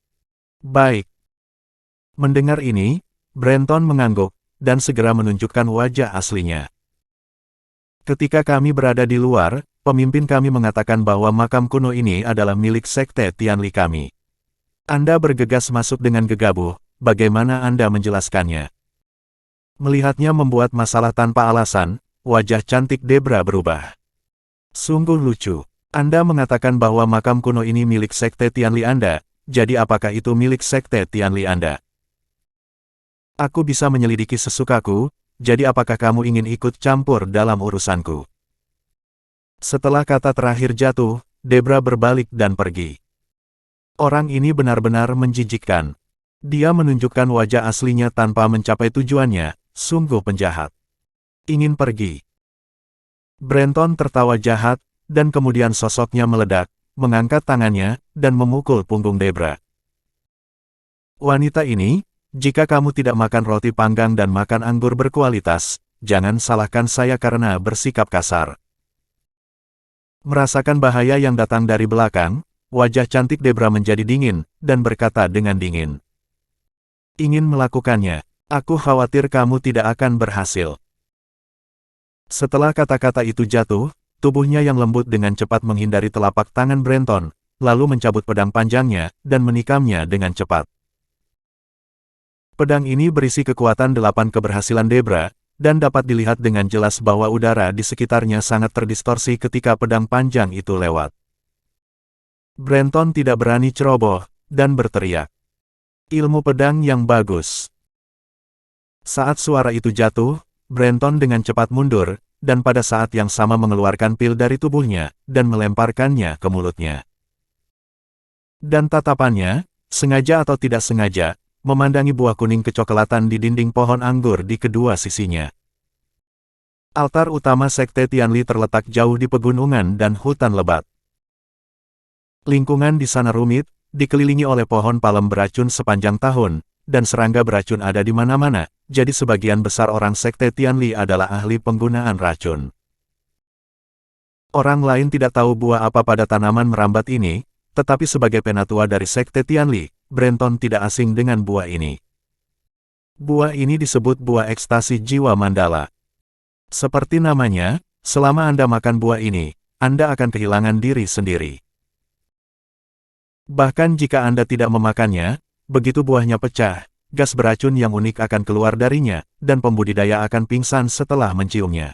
Baik. Mendengar ini, Brenton mengangguk, dan segera menunjukkan wajah aslinya. Ketika kami berada di luar, pemimpin kami mengatakan bahwa makam kuno ini adalah milik Sekte Tianli kami. Anda bergegas masuk dengan gegabah, bagaimana Anda menjelaskannya? Melihatnya membuat masalah tanpa alasan, wajah cantik Debra berubah. Sungguh lucu. Anda mengatakan bahwa makam kuno ini milik Sekte Tianli Anda, jadi apakah itu milik Sekte Tianli Anda? Aku bisa menyelidiki sesukaku, jadi apakah kamu ingin ikut campur dalam urusanku? Setelah kata terakhir jatuh, Debra berbalik dan pergi. Orang ini benar-benar menjijikkan. Dia menunjukkan wajah aslinya tanpa mencapai tujuannya, sungguh penjahat. Ingin pergi. Brenton tertawa jahat, dan kemudian sosoknya meledak, mengangkat tangannya, dan memukul punggung Debra. Wanita ini, jika kamu tidak makan roti panggang dan makan anggur berkualitas, jangan salahkan saya karena bersikap kasar. Merasakan bahaya yang datang dari belakang, wajah cantik Debra menjadi dingin, dan berkata dengan dingin. Ingin melakukannya, aku khawatir kamu tidak akan berhasil. Setelah kata-kata itu jatuh, tubuhnya yang lembut dengan cepat menghindari telapak tangan Brenton, lalu mencabut pedang panjangnya, dan menikamnya dengan cepat. Pedang ini berisi kekuatan 8 keberhasilan Debra, dan dapat dilihat dengan jelas bahwa udara di sekitarnya sangat terdistorsi ketika pedang panjang itu lewat. Brenton tidak berani ceroboh, dan berteriak. Ilmu pedang yang bagus. Saat suara itu jatuh, Brenton dengan cepat mundur, dan pada saat yang sama mengeluarkan pil dari tubuhnya, dan melemparkannya ke mulutnya. Dan tatapannya, sengaja atau tidak sengaja, memandangi buah kuning kecoklatan di dinding pohon anggur di kedua sisinya. Altar utama Sekte Tianli terletak jauh di pegunungan dan hutan lebat. Lingkungan di sana rumit, dikelilingi oleh pohon palem beracun sepanjang tahun, dan serangga beracun ada di mana-mana, jadi sebagian besar orang Sekte Tianli adalah ahli penggunaan racun. Orang lain tidak tahu buah apa pada tanaman merambat ini, tetapi sebagai penatua dari Sekte Tianli, Brenton tidak asing dengan buah ini. Buah ini disebut buah ekstasi jiwa mandala. Seperti namanya, selama Anda makan buah ini, Anda akan kehilangan diri sendiri. Bahkan jika Anda tidak memakannya, begitu buahnya pecah, gas beracun yang unik akan keluar darinya, dan pembudidaya akan pingsan setelah menciumnya.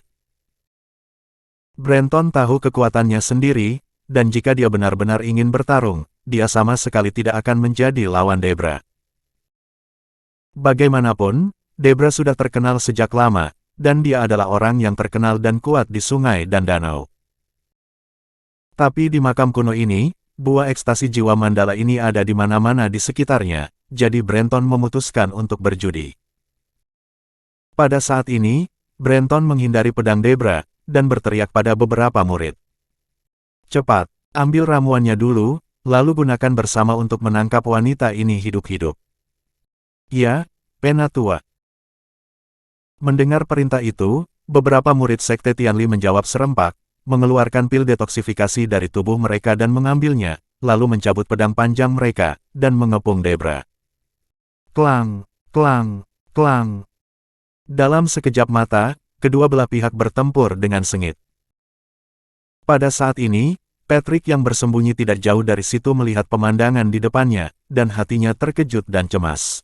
Brenton tahu kekuatannya sendiri, dan jika dia benar-benar ingin bertarung, dia sama sekali tidak akan menjadi lawan Debra. Bagaimanapun, Debra sudah terkenal sejak lama, dan dia adalah orang yang terkenal dan kuat di sungai dan danau. Tapi di makam kuno ini, buah ekstasi jiwa mandala ini ada di mana-mana di sekitarnya, jadi Brenton memutuskan untuk berjudi. Pada saat ini, Brenton menghindari pedang Debra, dan berteriak pada beberapa murid. Cepat, ambil ramuannya dulu, lalu gunakan bersama untuk menangkap wanita ini hidup-hidup. Ya, penatua. Mendengar perintah itu, beberapa murid Sekte Tianli menjawab serempak, mengeluarkan pil detoksifikasi dari tubuh mereka dan mengambilnya, lalu mencabut pedang panjang mereka, dan mengepung Debra. Klang, klang, klang. Dalam sekejap mata, kedua belah pihak bertempur dengan sengit. Pada saat ini, Patrick yang bersembunyi tidak jauh dari situ melihat pemandangan di depannya, dan hatinya terkejut dan cemas.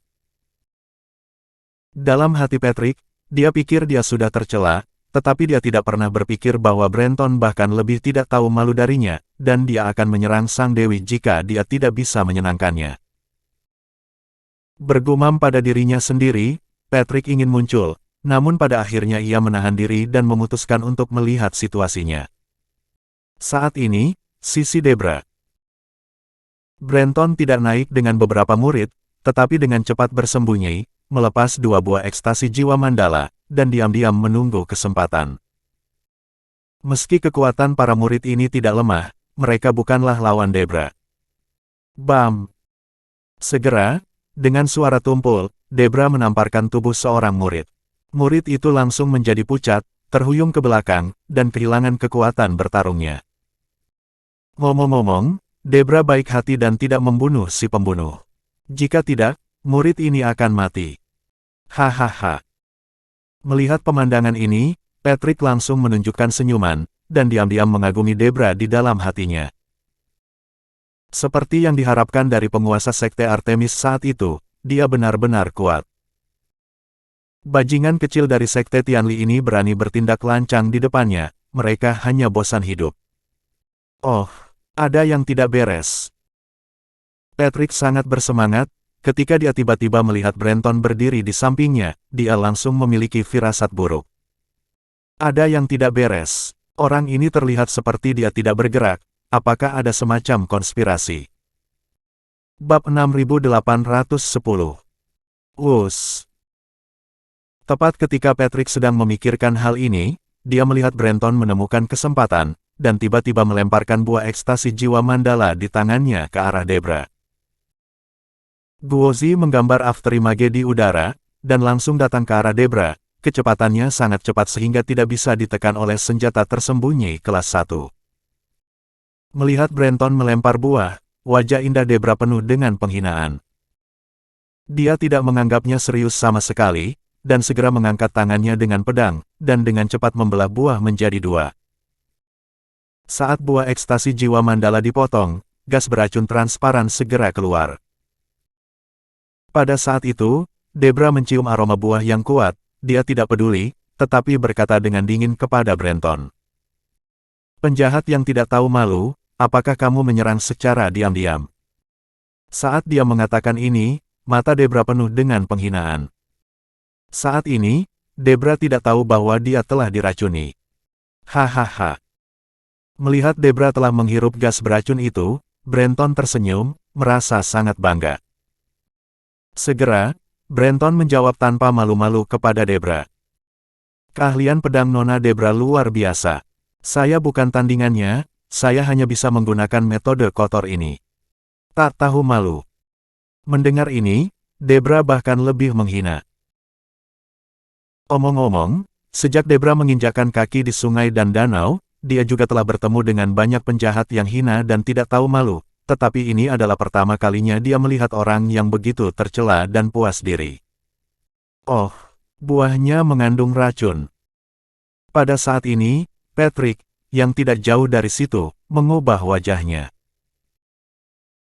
Dalam hati Patrick, dia pikir dia sudah tercela, tetapi dia tidak pernah berpikir bahwa Brenton bahkan lebih tidak tahu malu darinya, dan dia akan menyerang sang dewi jika dia tidak bisa menyenangkannya. Bergumam pada dirinya sendiri, Patrick ingin muncul, namun pada akhirnya ia menahan diri dan memutuskan untuk melihat situasinya. Saat ini, sisi Debra. Brenton tidak naik dengan beberapa murid, tetapi dengan cepat bersembunyi, melepas 2 buah ekstasi jiwa mandala, dan diam-diam menunggu kesempatan. Meski kekuatan para murid ini tidak lemah, mereka bukanlah lawan Debra. Bam! Segera, dengan suara tumpul, Debra menamparkan tubuh seorang murid. Murid itu langsung menjadi pucat, terhuyung ke belakang, dan kehilangan kekuatan bertarungnya. Ngomong-ngomong, Debra baik hati dan tidak membunuh si pembunuh. Jika tidak, murid ini akan mati. Hahaha. Melihat pemandangan ini, Patrick langsung menunjukkan senyuman, dan diam-diam mengagumi Debra di dalam hatinya. Seperti yang diharapkan dari penguasa sekte Artemis saat itu, dia benar-benar kuat. Bajingan kecil dari sekte Tianli ini berani bertindak lancang di depannya, mereka hanya bosan hidup. Oh, ada yang tidak beres. Patrick sangat bersemangat, ketika dia tiba-tiba melihat Brenton berdiri di sampingnya, dia langsung memiliki firasat buruk. Ada yang tidak beres. Orang ini terlihat seperti dia tidak bergerak, apakah ada semacam konspirasi? Bab 6810. Tepat ketika Patrick sedang memikirkan hal ini, dia melihat Brenton menemukan kesempatan, dan tiba-tiba melemparkan buah ekstasi jiwa mandala di tangannya ke arah Debra. Guozi menggambar afterimage di udara, dan langsung datang ke arah Debra. Kecepatannya sangat cepat sehingga tidak bisa ditekan oleh senjata tersembunyi kelas 1. Melihat Brenton melempar buah, wajah indah Debra penuh dengan penghinaan. Dia tidak menganggapnya serius sama sekali, dan segera mengangkat tangannya dengan pedang, dan dengan cepat membelah buah menjadi 2. Saat buah ekstasi jiwa mandala dipotong, gas beracun transparan segera keluar. Pada saat itu, Debra mencium aroma buah yang kuat, dia tidak peduli, tetapi berkata dengan dingin kepada Brenton. Penjahat yang tidak tahu malu, apakah kamu menyerang secara diam-diam? Saat dia mengatakan ini, mata Debra penuh dengan penghinaan. Saat ini, Debra tidak tahu bahwa dia telah diracuni. Hahaha. Melihat Debra telah menghirup gas beracun itu, Brenton tersenyum, merasa sangat bangga. Segera, Brenton menjawab tanpa malu-malu kepada Debra. Keahlian pedang Nona Debra luar biasa. Saya bukan tandingannya, saya hanya bisa menggunakan metode kotor ini. Tak tahu malu. Mendengar ini, Debra bahkan lebih menghina. Omong-omong, sejak Debra menginjakkan kaki di sungai dan danau, dia juga telah bertemu dengan banyak penjahat yang hina dan tidak tahu malu. Tetapi ini adalah pertama kalinya dia melihat orang yang begitu tercela dan puas diri. Oh, buahnya mengandung racun. Pada saat ini, Patrick, yang tidak jauh dari situ, mengubah wajahnya.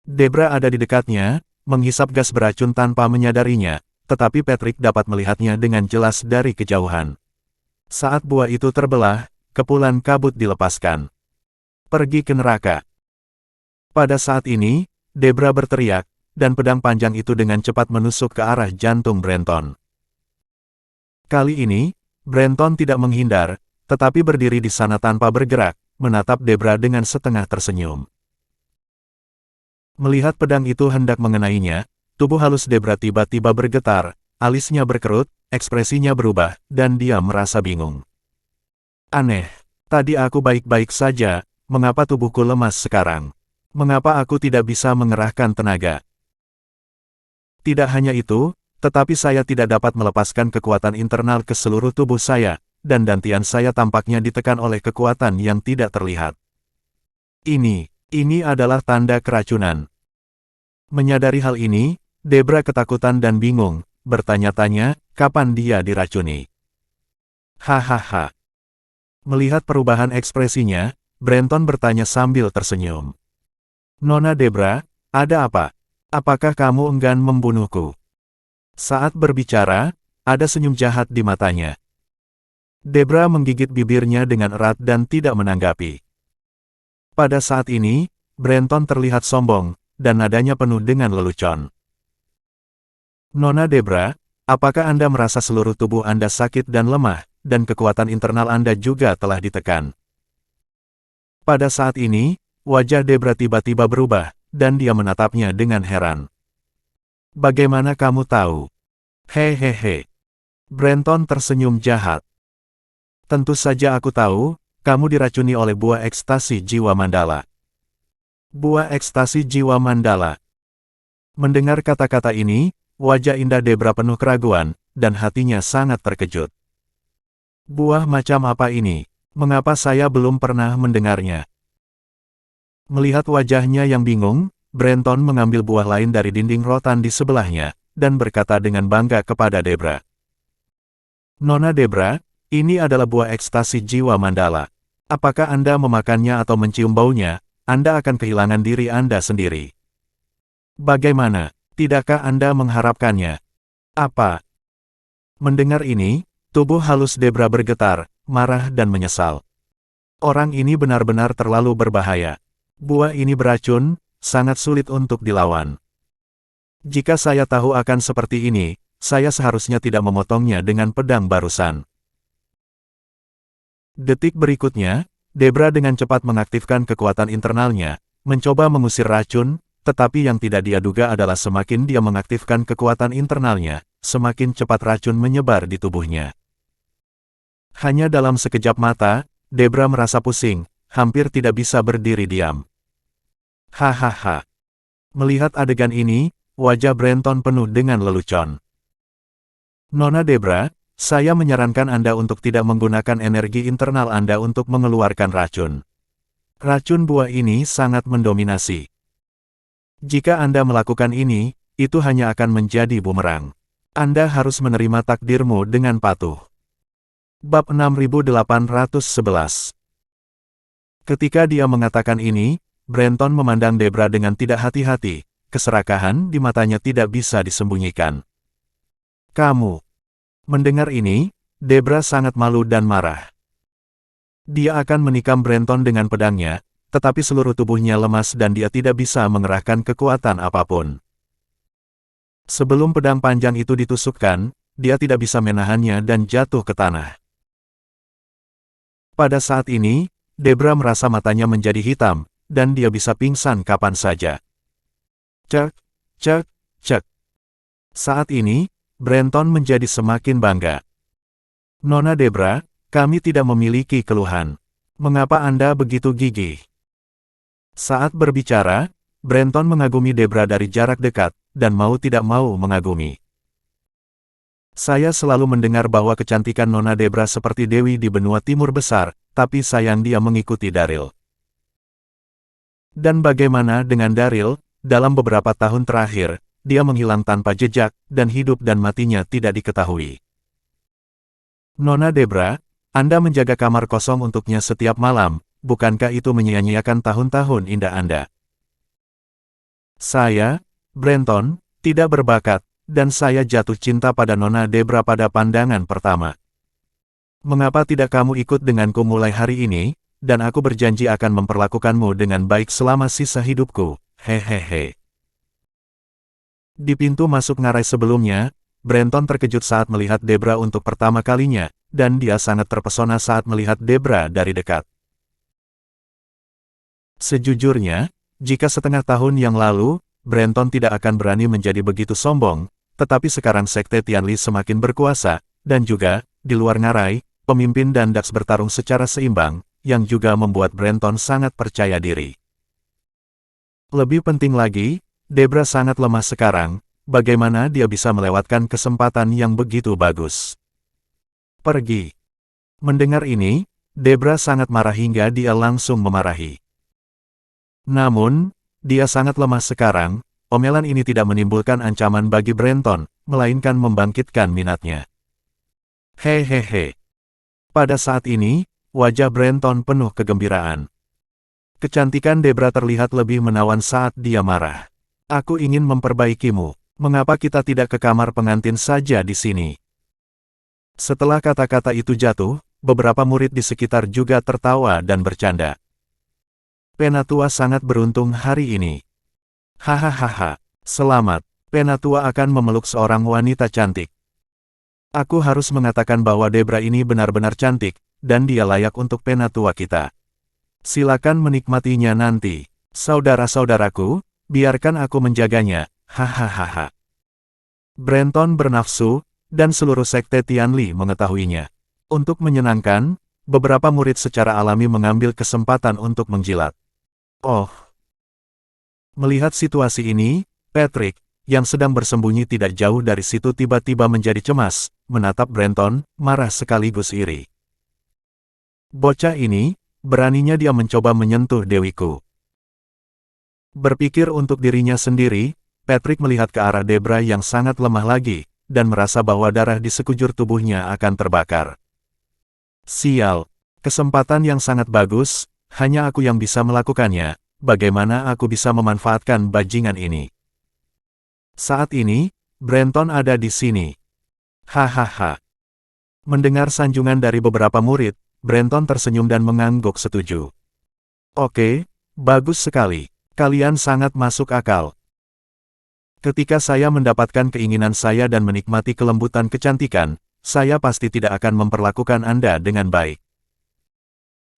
Debra ada di dekatnya, menghisap gas beracun tanpa menyadarinya, tetapi Patrick dapat melihatnya dengan jelas dari kejauhan. Saat buah itu terbelah, kepulan kabut dilepaskan. Pergi ke neraka. Pada saat ini, Debra berteriak, dan pedang panjang itu dengan cepat menusuk ke arah jantung Brenton. Kali ini, Brenton tidak menghindar, tetapi berdiri di sana tanpa bergerak, menatap Debra dengan setengah tersenyum. Melihat pedang itu hendak mengenainya, tubuh halus Debra tiba-tiba bergetar, alisnya berkerut, ekspresinya berubah, dan dia merasa bingung. Aneh, tadi aku baik-baik saja, mengapa tubuhku lemas sekarang? Mengapa aku tidak bisa mengerahkan tenaga? Tidak hanya itu, tetapi saya tidak dapat melepaskan kekuatan internal ke seluruh tubuh saya, dan dantian saya tampaknya ditekan oleh kekuatan yang tidak terlihat. Ini adalah tanda keracunan. Menyadari hal ini, Debra ketakutan dan bingung, bertanya-tanya, kapan dia diracuni. Hahaha. Melihat perubahan ekspresinya, Brenton bertanya sambil tersenyum. Nona Debra, ada apa? Apakah kamu enggan membunuhku? Saat berbicara, ada senyum jahat di matanya. Debra menggigit bibirnya dengan erat dan tidak menanggapi. Pada saat ini, Brenton terlihat sombong, dan nadanya penuh dengan lelucon. Nona Debra, apakah Anda merasa seluruh tubuh Anda sakit dan lemah, dan kekuatan internal Anda juga telah ditekan? Pada saat ini, wajah Debra tiba-tiba berubah, dan dia menatapnya dengan heran. Bagaimana kamu tahu? Hehehe. Brenton tersenyum jahat. Tentu saja aku tahu, kamu diracuni oleh buah ekstasi jiwa mandala. Buah ekstasi jiwa mandala. Mendengar kata-kata ini, wajah indah Debra penuh keraguan, dan hatinya sangat terkejut. Buah macam apa ini? Mengapa saya belum pernah mendengarnya? Melihat wajahnya yang bingung, Brenton mengambil buah lain dari dinding rotan di sebelahnya, dan berkata dengan bangga kepada Debra. Nona Debra, ini adalah buah ekstasi jiwa mandala. Apakah Anda memakannya atau mencium baunya, Anda akan kehilangan diri Anda sendiri. Bagaimana, tidakkah Anda mengharapkannya? Apa? Mendengar ini, tubuh halus Debra bergetar, marah dan menyesal. Orang ini benar-benar terlalu berbahaya. Buah ini beracun, sangat sulit untuk dilawan. Jika saya tahu akan seperti ini, saya seharusnya tidak memotongnya dengan pedang barusan. Detik berikutnya, Debra dengan cepat mengaktifkan kekuatan internalnya, mencoba mengusir racun, tetapi yang tidak dia duga adalah semakin dia mengaktifkan kekuatan internalnya, semakin cepat racun menyebar di tubuhnya. Hanya dalam sekejap mata, Debra merasa pusing, hampir tidak bisa berdiri diam. Hahaha. Melihat adegan ini, wajah Brenton penuh dengan lelucon. Nona Debra, saya menyarankan Anda untuk tidak menggunakan energi internal Anda untuk mengeluarkan racun. Racun buah ini sangat mendominasi. Jika Anda melakukan ini, itu hanya akan menjadi bumerang. Anda harus menerima takdirmu dengan patuh. Bab 6811. Ketika dia mengatakan ini, Brenton memandang Debra dengan tidak hati-hati, keserakahan di matanya tidak bisa disembunyikan. Kamu. Mendengar ini, Debra sangat malu dan marah. Dia akan menikam Brenton dengan pedangnya, tetapi seluruh tubuhnya lemas dan dia tidak bisa mengerahkan kekuatan apapun. Sebelum pedang panjang itu ditusukkan, dia tidak bisa menahannya dan jatuh ke tanah. Pada saat ini, Debra merasa matanya menjadi hitam, dan dia bisa pingsan kapan saja. Cek, cek, cek. Saat ini, Brenton menjadi semakin bangga. Nona Debra, kami tidak memiliki keluhan. Mengapa Anda begitu gigih? Saat berbicara, Brenton mengagumi Debra dari jarak dekat, dan mau tidak mau mengagumi. Saya selalu mendengar bahwa kecantikan Nona Debra seperti Dewi di benua timur besar, tapi sayang dia mengikuti Daryl. Dan bagaimana dengan Daryl? Dalam beberapa tahun terakhir, dia menghilang tanpa jejak, dan hidup dan matinya tidak diketahui. Nona Debra, Anda menjaga kamar kosong untuknya setiap malam, bukankah itu menyia-nyiakan tahun-tahun indah Anda? Saya, Brenton, tidak berbakat, dan saya jatuh cinta pada Nona Debra pada pandangan pertama. Mengapa tidak kamu ikut denganku mulai hari ini, dan aku berjanji akan memperlakukanmu dengan baik selama sisa hidupku, hehehe. Di pintu masuk ngarai sebelumnya, Brenton terkejut saat melihat Debra untuk pertama kalinya, dan dia sangat terpesona saat melihat Debra dari dekat. Sejujurnya, jika setengah tahun yang lalu, Brenton tidak akan berani menjadi begitu sombong, tetapi sekarang Sekte Tianli semakin berkuasa, dan juga, di luar ngarai, pemimpin dan Dax bertarung secara seimbang, yang juga membuat Brenton sangat percaya diri. Lebih penting lagi, Debra sangat lemah sekarang, bagaimana dia bisa melewatkan kesempatan yang begitu bagus? Pergi. Mendengar ini, Debra sangat marah hingga dia langsung memarahi. Namun, dia sangat lemah sekarang, omelan ini tidak menimbulkan ancaman bagi Brenton, melainkan membangkitkan minatnya. Hehehe. Pada saat ini, wajah Brenton penuh kegembiraan. Kecantikan Debra terlihat lebih menawan saat dia marah. Aku ingin memperbaikimu. Mengapa kita tidak ke kamar pengantin saja di sini? Setelah kata-kata itu jatuh, beberapa murid di sekitar juga tertawa dan bercanda. Penatua sangat beruntung hari ini. Hahaha, selamat. Penatua akan memeluk seorang wanita cantik. Aku harus mengatakan bahwa Debra ini benar-benar cantik, dan dia layak untuk penatua kita. Silakan menikmatinya nanti. Saudara-saudaraku, biarkan aku menjaganya. Hahaha. Brenton bernafsu, dan seluruh sekte Tianli mengetahuinya. Untuk menyenangkan, beberapa murid secara alami mengambil kesempatan untuk menjilat. Oh. Melihat situasi ini, Patrick, yang sedang bersembunyi tidak jauh dari situ tiba-tiba menjadi cemas, menatap Brenton, marah sekaligus iri. Bocah ini, beraninya dia mencoba menyentuh dewiku. Berpikir untuk dirinya sendiri, Patrick melihat ke arah Debra yang sangat lemah lagi, dan merasa bahwa darah di sekujur tubuhnya akan terbakar. Sial, kesempatan yang sangat bagus, hanya aku yang bisa melakukannya, bagaimana aku bisa memanfaatkan bajingan ini? Saat ini, Brenton ada di sini. Hahaha. Mendengar sanjungan dari beberapa murid, Brenton tersenyum dan mengangguk setuju. Oke, bagus sekali. Kalian sangat masuk akal. Ketika saya mendapatkan keinginan saya dan menikmati kelembutan kecantikan, saya pasti tidak akan memperlakukan Anda dengan baik.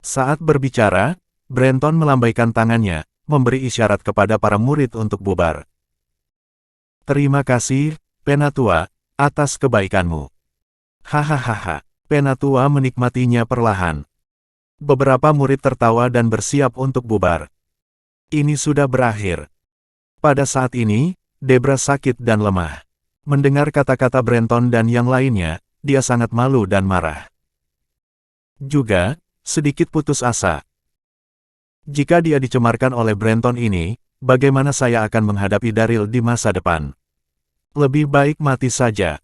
Saat berbicara, Brenton melambaikan tangannya, memberi isyarat kepada para murid untuk bubar. Terima kasih, Penatua, atas kebaikanmu. Hahaha, Penatua menikmatinya perlahan. Beberapa murid tertawa dan bersiap untuk bubar. Ini sudah berakhir. Pada saat ini, Debra sakit dan lemah. Mendengar kata-kata Brenton dan yang lainnya, dia sangat malu dan marah. Juga, sedikit putus asa. Jika dia dicemarkan oleh Brenton ini, bagaimana saya akan menghadapi Daryl di masa depan? Lebih baik mati saja.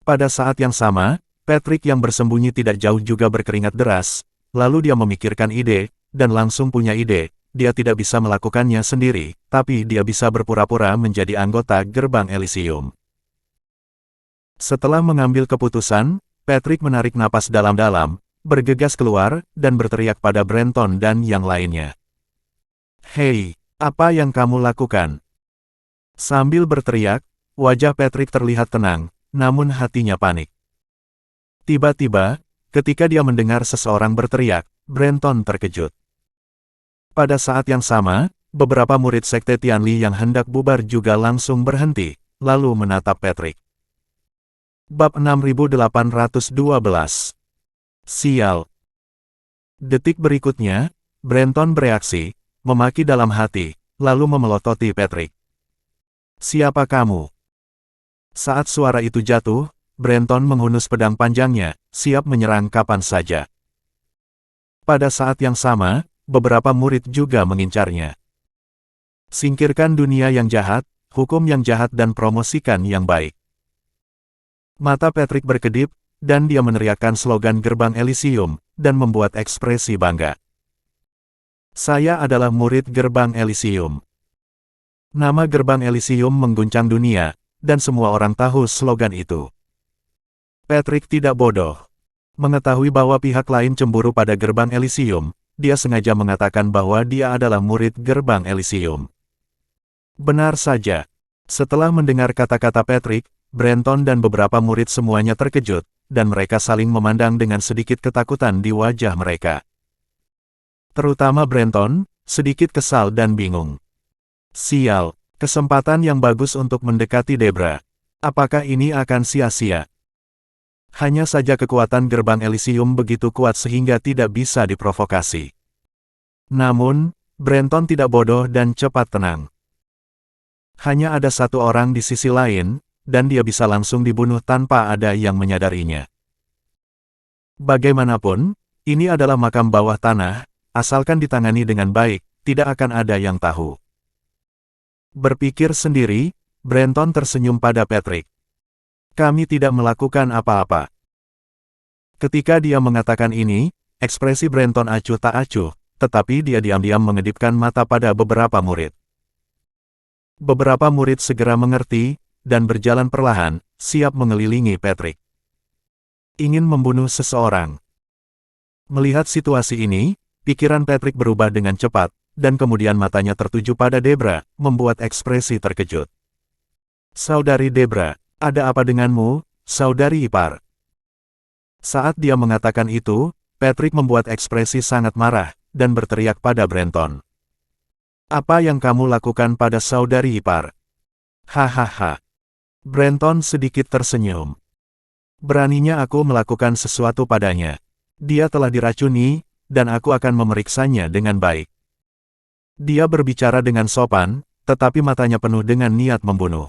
Pada saat yang sama, Patrick yang bersembunyi tidak jauh juga berkeringat deras, lalu dia memikirkan ide, dan langsung punya ide. Dia tidak bisa melakukannya sendiri, tapi dia bisa berpura-pura menjadi anggota Gerbang Elysium. Setelah mengambil keputusan, Patrick menarik napas dalam-dalam, bergegas keluar, dan berteriak pada Brenton dan yang lainnya. Hei, apa yang kamu lakukan? Sambil berteriak, wajah Patrick terlihat tenang, namun hatinya panik. Tiba-tiba, ketika dia mendengar seseorang berteriak, Brenton terkejut. Pada saat yang sama, beberapa murid sekte Tianli yang hendak bubar juga langsung berhenti, lalu menatap Patrick. Bab 6812. Sial. Detik berikutnya, Brenton bereaksi, memaki dalam hati, lalu memelototi Patrick. Siapa kamu? Saat suara itu jatuh, Brenton menghunus pedang panjangnya, siap menyerang kapan saja. Pada saat yang sama, beberapa murid juga mengincarnya. Singkirkan dunia yang jahat, hukum yang jahat dan promosikan yang baik. Mata Patrick berkedip, dan dia meneriakkan slogan Gerbang Elysium, dan membuat ekspresi bangga. Saya adalah murid Gerbang Elysium. Nama Gerbang Elysium mengguncang dunia, dan semua orang tahu slogan itu. Patrick tidak bodoh. Mengetahui bahwa pihak lain cemburu pada Gerbang Elysium, dia sengaja mengatakan bahwa dia adalah murid Gerbang Elysium. Benar saja. Setelah mendengar kata-kata Patrick, Brenton dan beberapa murid semuanya terkejut, dan mereka saling memandang dengan sedikit ketakutan di wajah mereka. Terutama Brenton, sedikit kesal dan bingung. Sial, kesempatan yang bagus untuk mendekati Debra. Apakah ini akan sia-sia? Hanya saja kekuatan Gerbang Elysium begitu kuat sehingga tidak bisa diprovokasi. Namun, Brenton tidak bodoh dan cepat tenang. Hanya ada satu orang di sisi lain, dan dia bisa langsung dibunuh tanpa ada yang menyadarinya. Bagaimanapun, ini adalah makam bawah tanah, asalkan ditangani dengan baik, tidak akan ada yang tahu. Berpikir sendiri, Brenton tersenyum pada Patrick. Kami tidak melakukan apa-apa. Ketika dia mengatakan ini, ekspresi Brenton acuh tak acuh, tetapi dia diam-diam mengedipkan mata pada beberapa murid. Beberapa murid segera mengerti, dan berjalan perlahan, siap mengelilingi Patrick. Ingin membunuh seseorang. Melihat situasi ini, pikiran Patrick berubah dengan cepat, dan kemudian matanya tertuju pada Debra, membuat ekspresi terkejut. "Saudari Debra, ada apa denganmu, saudari ipar?" Saat dia mengatakan itu, Patrick membuat ekspresi sangat marah, dan berteriak pada Brenton. "Apa yang kamu lakukan pada saudari ipar?" "Hahaha." Brenton sedikit tersenyum. "Beraninya aku melakukan sesuatu padanya. Dia telah diracuni, dan aku akan memeriksanya dengan baik." Dia berbicara dengan sopan, tetapi matanya penuh dengan niat membunuh.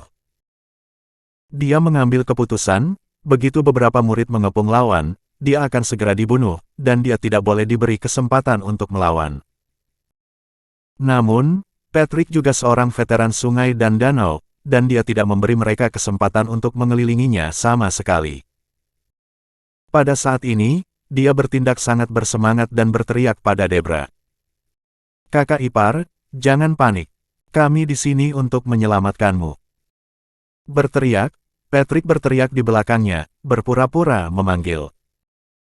Dia mengambil keputusan, begitu beberapa murid mengepung lawan, dia akan segera dibunuh, dan dia tidak boleh diberi kesempatan untuk melawan. Namun, Patrick juga seorang veteran sungai dan danau, dan dia tidak memberi mereka kesempatan untuk mengelilinginya sama sekali. Pada saat ini, dia bertindak sangat bersemangat dan berteriak pada Debra. "Kakak ipar, jangan panik. Kami di sini untuk menyelamatkanmu." Berteriak, Patrick berteriak di belakangnya, berpura-pura memanggil.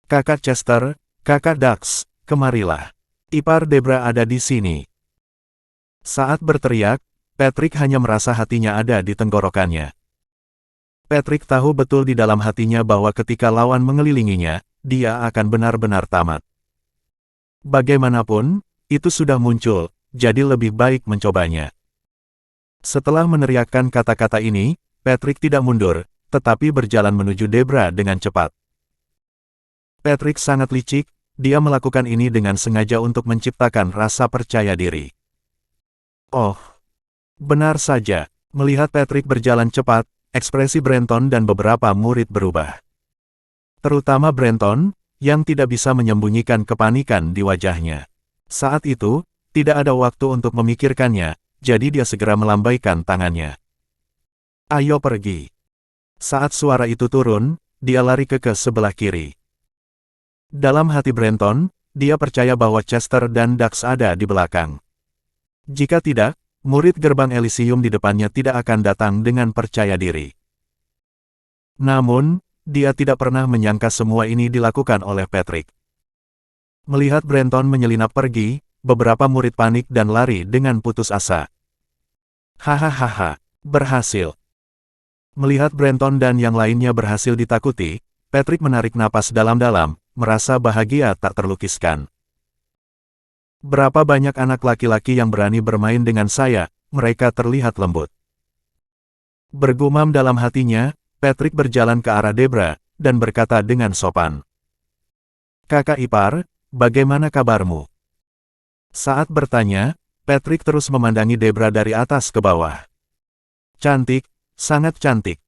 "Kakak Chester, kakak Dax, kemarilah. Ipar Debra ada di sini." Saat berteriak, Patrick hanya merasa hatinya ada di tenggorokannya. Patrick tahu betul di dalam hatinya bahwa ketika lawan mengelilinginya, dia akan benar-benar tamat. Bagaimanapun, itu sudah muncul, jadi lebih baik mencobanya. Setelah meneriakkan kata-kata ini, Patrick tidak mundur, tetapi berjalan menuju Debra dengan cepat. Patrick sangat licik, dia melakukan ini dengan sengaja untuk menciptakan rasa percaya diri. Oh, benar saja, melihat Patrick berjalan cepat, ekspresi Brenton dan beberapa murid berubah. Terutama Brenton, yang tidak bisa menyembunyikan kepanikan di wajahnya. Saat itu, tidak ada waktu untuk memikirkannya, jadi dia segera melambaikan tangannya. "Ayo pergi." Saat suara itu turun, dia lari ke sebelah kiri. Dalam hati Brenton, dia percaya bahwa Chester dan Dax ada di belakang. Jika tidak, murid gerbang Elysium di depannya tidak akan datang dengan percaya diri. Namun, dia tidak pernah menyangka semua ini dilakukan oleh Patrick. Melihat Brenton menyelinap pergi, beberapa murid panik dan lari dengan putus asa. "Hahaha, berhasil." Melihat Brenton dan yang lainnya berhasil ditakuti, Patrick menarik napas dalam-dalam, merasa bahagia tak terlukiskan. "Berapa banyak anak laki-laki yang berani bermain dengan saya, mereka terlihat lembut." Bergumam dalam hatinya, Patrick berjalan ke arah Debra, dan berkata dengan sopan. "Kakak ipar, bagaimana kabarmu?" Saat bertanya, Patrick terus memandangi Debra dari atas ke bawah. "Cantik, sangat cantik."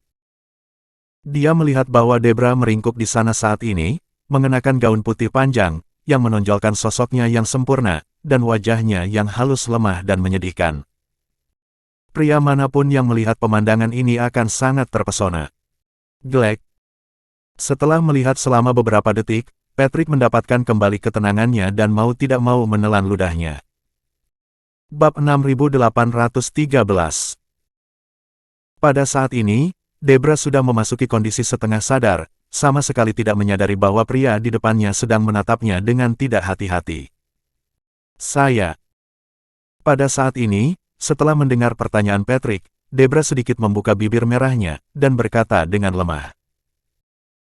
Dia melihat bahwa Debra meringkuk di sana saat ini, mengenakan gaun putih panjang, yang menonjolkan sosoknya yang sempurna, dan wajahnya yang halus lemah dan menyedihkan. Pria manapun yang melihat pemandangan ini akan sangat terpesona. Glek. Setelah melihat selama beberapa detik, Patrick mendapatkan kembali ketenangannya dan mau tidak mau menelan ludahnya. Bab 6813. Pada saat ini, Debra sudah memasuki kondisi setengah sadar, sama sekali tidak menyadari bahwa pria di depannya sedang menatapnya dengan tidak hati-hati. "Saya." Pada saat ini, setelah mendengar pertanyaan Patrick, Debra sedikit membuka bibir merahnya, dan berkata dengan lemah.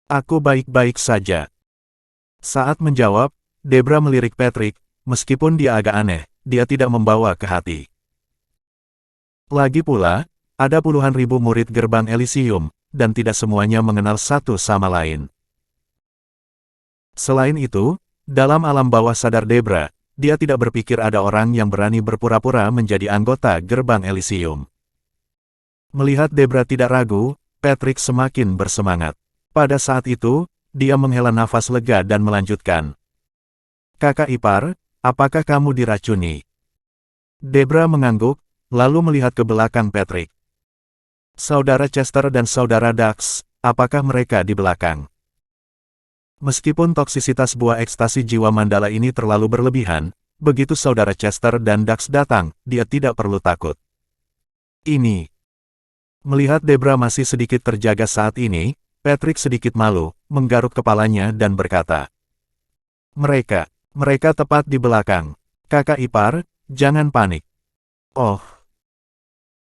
"Aku baik-baik saja." Saat menjawab, Debra melirik Patrick, meskipun dia agak aneh, dia tidak membawa ke hati. Lagi pula, ada puluhan ribu murid gerbang Elysium, dan tidak semuanya mengenal satu sama lain. Selain itu, dalam alam bawah sadar Debra, dia tidak berpikir ada orang yang berani berpura-pura menjadi anggota gerbang Elysium. Melihat Debra tidak ragu, Patrick semakin bersemangat. Pada saat itu, dia menghela nafas lega dan melanjutkan. "Kakak ipar, apakah kamu diracuni?" Debra mengangguk, lalu melihat ke belakang Patrick. "Saudara Chester dan Saudara Dax, apakah mereka di belakang?" Meskipun toksisitas buah ekstasi jiwa mandala ini terlalu berlebihan, begitu saudara Chester dan Dax datang, dia tidak perlu takut. Ini. Melihat Debra masih sedikit terjaga saat ini, Patrick sedikit malu, menggaruk kepalanya dan berkata, Mereka tepat di belakang. Kakak ipar, jangan panik. Oh.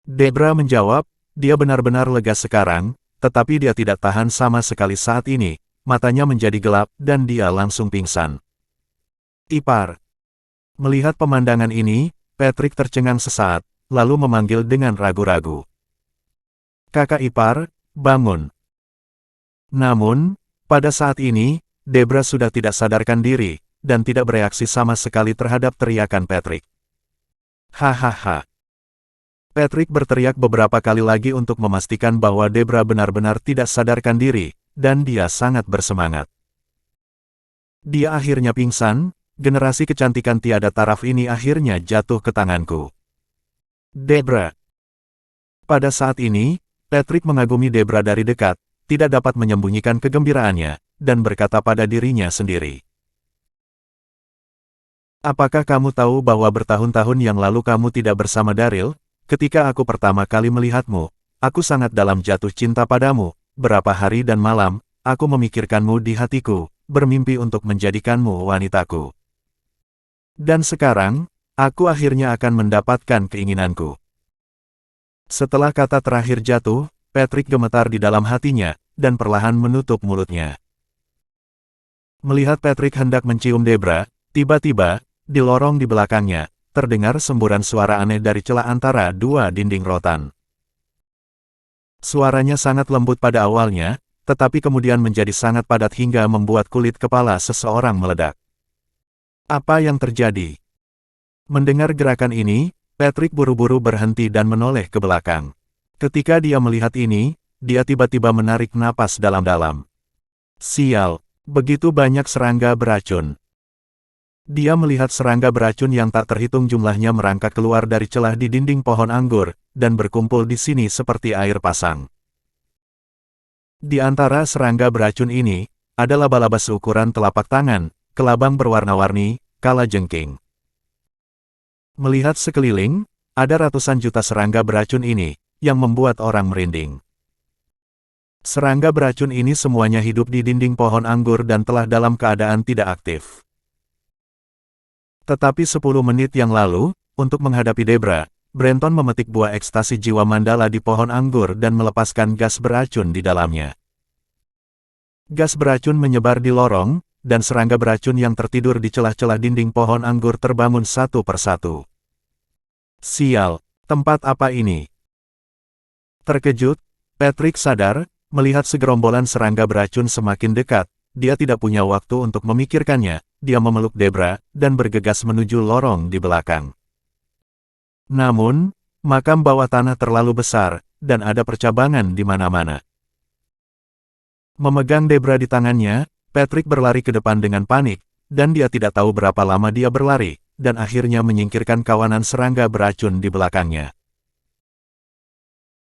Debra menjawab, dia benar-benar lega sekarang, tetapi dia tidak tahan sama sekali saat ini, matanya menjadi gelap dan dia langsung pingsan. Ipar. Melihat pemandangan ini, Patrick tercengang sesaat, lalu memanggil dengan ragu-ragu. Kakak ipar, bangun. Namun, pada saat ini, Debra sudah tidak sadarkan diri, dan tidak bereaksi sama sekali terhadap teriakan Patrick. Hahaha. Patrick berteriak beberapa kali lagi untuk memastikan bahwa Debra benar-benar tidak sadarkan diri, dan dia sangat bersemangat. Dia akhirnya pingsan, generasi kecantikan tiada taraf ini akhirnya jatuh ke tanganku. Debra. Pada saat ini, Patrick mengagumi Debra dari dekat, tidak dapat menyembunyikan kegembiraannya, dan berkata pada dirinya sendiri. Apakah kamu tahu bahwa bertahun-tahun yang lalu kamu tidak bersama Daryl? Ketika aku pertama kali melihatmu, aku sangat dalam jatuh cinta padamu. Berapa hari dan malam, aku memikirkanmu di hatiku, bermimpi untuk menjadikanmu wanitaku. Dan sekarang, aku akhirnya akan mendapatkan keinginanku. Setelah kata terakhir jatuh, Patrick gemetar di dalam hatinya, dan perlahan menutup mulutnya. Melihat Patrick hendak mencium Debra, tiba-tiba, di lorong di belakangnya, terdengar semburan suara aneh dari celah antara dua dinding rotan. Suaranya sangat lembut pada awalnya, tetapi kemudian menjadi sangat padat hingga membuat kulit kepala seseorang meledak. Apa yang terjadi? Mendengar gerakan ini, Patrick buru-buru berhenti dan menoleh ke belakang. Ketika dia melihat ini, dia tiba-tiba menarik napas dalam-dalam. Sial, begitu banyak serangga beracun. Dia melihat serangga beracun yang tak terhitung jumlahnya merangkak keluar dari celah di dinding pohon anggur, dan berkumpul di sini seperti air pasang. Di antara serangga beracun ini, ada laba-laba seukuran telapak tangan, kelabang berwarna-warni, kalajengking. Melihat sekeliling, ada ratusan juta serangga beracun ini, yang membuat orang merinding. Serangga beracun ini semuanya hidup di dinding pohon anggur dan telah dalam keadaan tidak aktif. Tetapi 10 menit yang lalu, untuk menghadapi Debra, Brenton memetik buah ekstasi jiwa mandala di pohon anggur dan melepaskan gas beracun di dalamnya. Gas beracun menyebar di lorong, dan serangga beracun yang tertidur di celah-celah dinding pohon anggur terbangun satu persatu. Sial, tempat apa ini? Terkejut, Patrick sadar, melihat segerombolan serangga beracun semakin dekat, dia tidak punya waktu untuk memikirkannya, dia memeluk Debra, dan bergegas menuju lorong di belakang. Namun, makam bawah tanah terlalu besar, dan ada percabangan di mana-mana. Memegang Debra di tangannya, Patrick berlari ke depan dengan panik, dan dia tidak tahu berapa lama dia berlari, dan akhirnya menyingkirkan kawanan serangga beracun di belakangnya.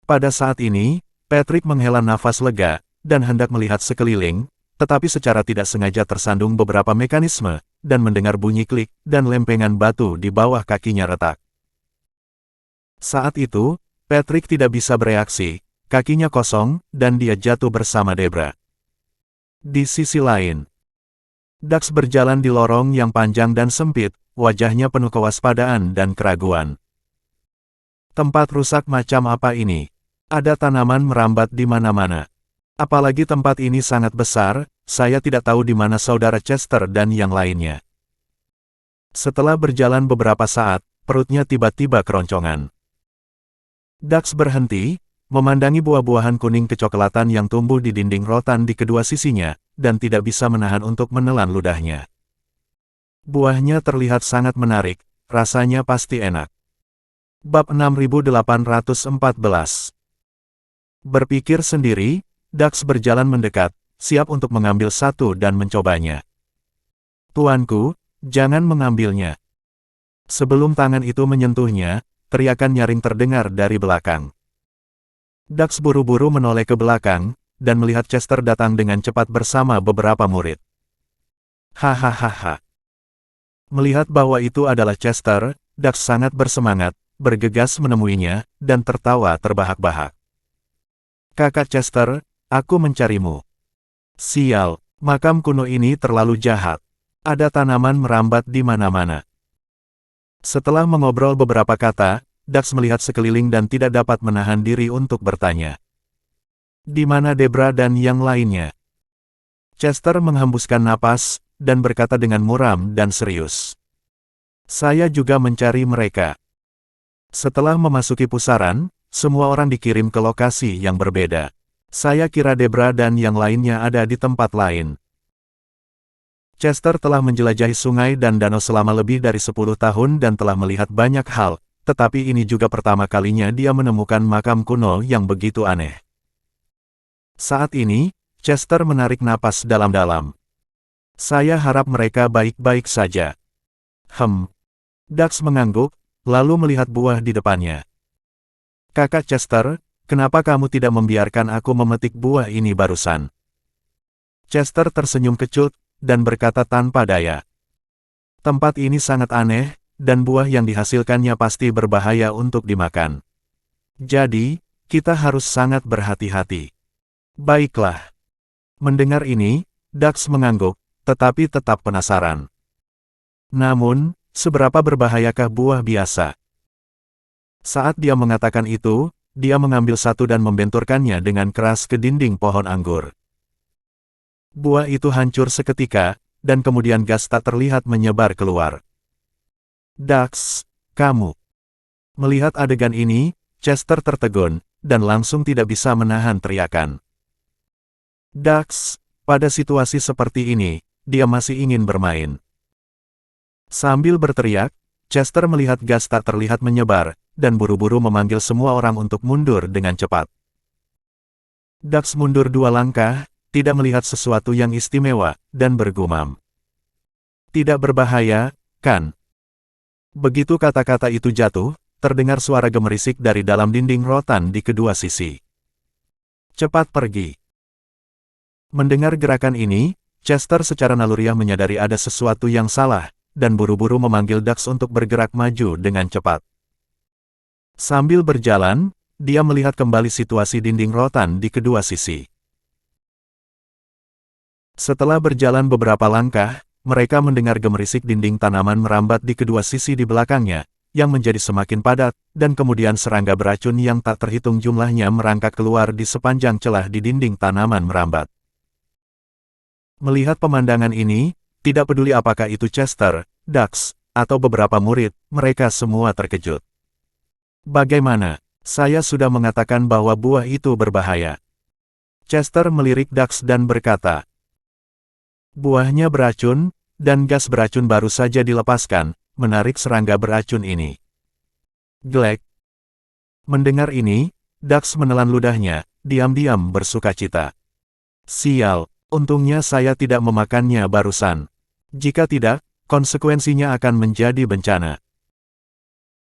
Pada saat ini, Patrick menghela nafas lega, dan hendak melihat sekeliling, tetapi secara tidak sengaja tersandung beberapa mekanisme, dan mendengar bunyi klik, dan lempengan batu di bawah kakinya retak. Saat itu, Patrick tidak bisa bereaksi, kakinya kosong, dan dia jatuh bersama Debra. Di sisi lain, Dax berjalan di lorong yang panjang dan sempit, wajahnya penuh kewaspadaan dan keraguan. Tempat rusak macam apa ini? Ada tanaman merambat di mana-mana. Apalagi tempat ini sangat besar, saya tidak tahu di mana saudara Chester dan yang lainnya. Setelah berjalan beberapa saat, perutnya tiba-tiba keroncongan. Dax berhenti, memandangi buah-buahan kuning kecoklatan yang tumbuh di dinding rotan di kedua sisinya, dan tidak bisa menahan untuk menelan ludahnya. Buahnya terlihat sangat menarik, rasanya pasti enak. Bab 6814. Berpikir sendiri, Dax berjalan mendekat, siap untuk mengambil satu dan mencobanya. Tuanku, jangan mengambilnya. Sebelum tangan itu menyentuhnya, teriakan nyaring terdengar dari belakang. Dax buru-buru menoleh ke belakang, dan melihat Chester datang dengan cepat bersama beberapa murid. Hahaha. Melihat bahwa itu adalah Chester, Dax sangat bersemangat, bergegas menemuinya, dan tertawa terbahak-bahak. Kakak Chester, aku mencarimu. Sial, makam kuno ini terlalu jahat. Ada tanaman merambat di mana-mana. Setelah mengobrol beberapa kata, Dax melihat sekeliling dan tidak dapat menahan diri untuk bertanya. Di mana Debra dan yang lainnya? Chester menghembuskan napas, dan berkata dengan muram dan serius. Saya juga mencari mereka. Setelah memasuki pusaran, semua orang dikirim ke lokasi yang berbeda. Saya kira Debra dan yang lainnya ada di tempat lain. Chester telah menjelajahi sungai dan danau selama lebih dari 10 tahun dan telah melihat banyak hal, tetapi ini juga pertama kalinya dia menemukan makam kuno yang begitu aneh. Saat ini, Chester menarik napas dalam-dalam. Saya harap mereka baik-baik saja. Dax mengangguk, lalu melihat buah di depannya. Kakak Chester, kenapa kamu tidak membiarkan aku memetik buah ini barusan? Chester tersenyum kecut, dan berkata tanpa daya. Tempat ini sangat aneh, dan buah yang dihasilkannya pasti berbahaya untuk dimakan. Jadi, kita harus sangat berhati-hati. Baiklah. Mendengar ini, Dax mengangguk, tetapi tetap penasaran. Namun, seberapa berbahayakah buah biasa? Saat dia mengatakan itu, dia mengambil satu dan membenturkannya dengan keras ke dinding pohon anggur. Buah itu hancur seketika, dan kemudian gas tak terlihat menyebar keluar. Dax, kamu. Melihat adegan ini, Chester tertegun, dan langsung tidak bisa menahan teriakan. Dax, pada situasi seperti ini, dia masih ingin bermain. Sambil berteriak, Chester melihat gas tak terlihat menyebar, dan buru-buru memanggil semua orang untuk mundur dengan cepat. Dax mundur 2 langkah, tidak melihat sesuatu yang istimewa, dan bergumam. Tidak berbahaya, kan? Begitu kata-kata itu jatuh, terdengar suara gemerisik dari dalam dinding rotan di kedua sisi. Cepat pergi. Mendengar gerakan ini, Chester secara naluriah menyadari ada sesuatu yang salah, dan buru-buru memanggil Dax untuk bergerak maju dengan cepat. Sambil berjalan, dia melihat kembali situasi dinding rotan di kedua sisi. Setelah berjalan beberapa langkah, mereka mendengar gemerisik dinding tanaman merambat di kedua sisi di belakangnya, yang menjadi semakin padat, dan kemudian serangga beracun yang tak terhitung jumlahnya merangkak keluar di sepanjang celah di dinding tanaman merambat. Melihat pemandangan ini, tidak peduli apakah itu Chester, Dax, atau beberapa murid, mereka semua terkejut. Bagaimana? Saya sudah mengatakan bahwa buah itu berbahaya. Chester melirik Dax dan berkata, buahnya beracun, dan gas beracun baru saja dilepaskan, menarik serangga beracun ini. Glek. Mendengar ini, Dax menelan ludahnya, diam-diam bersukacita. Sial, untungnya saya tidak memakannya barusan. Jika tidak, konsekuensinya akan menjadi bencana.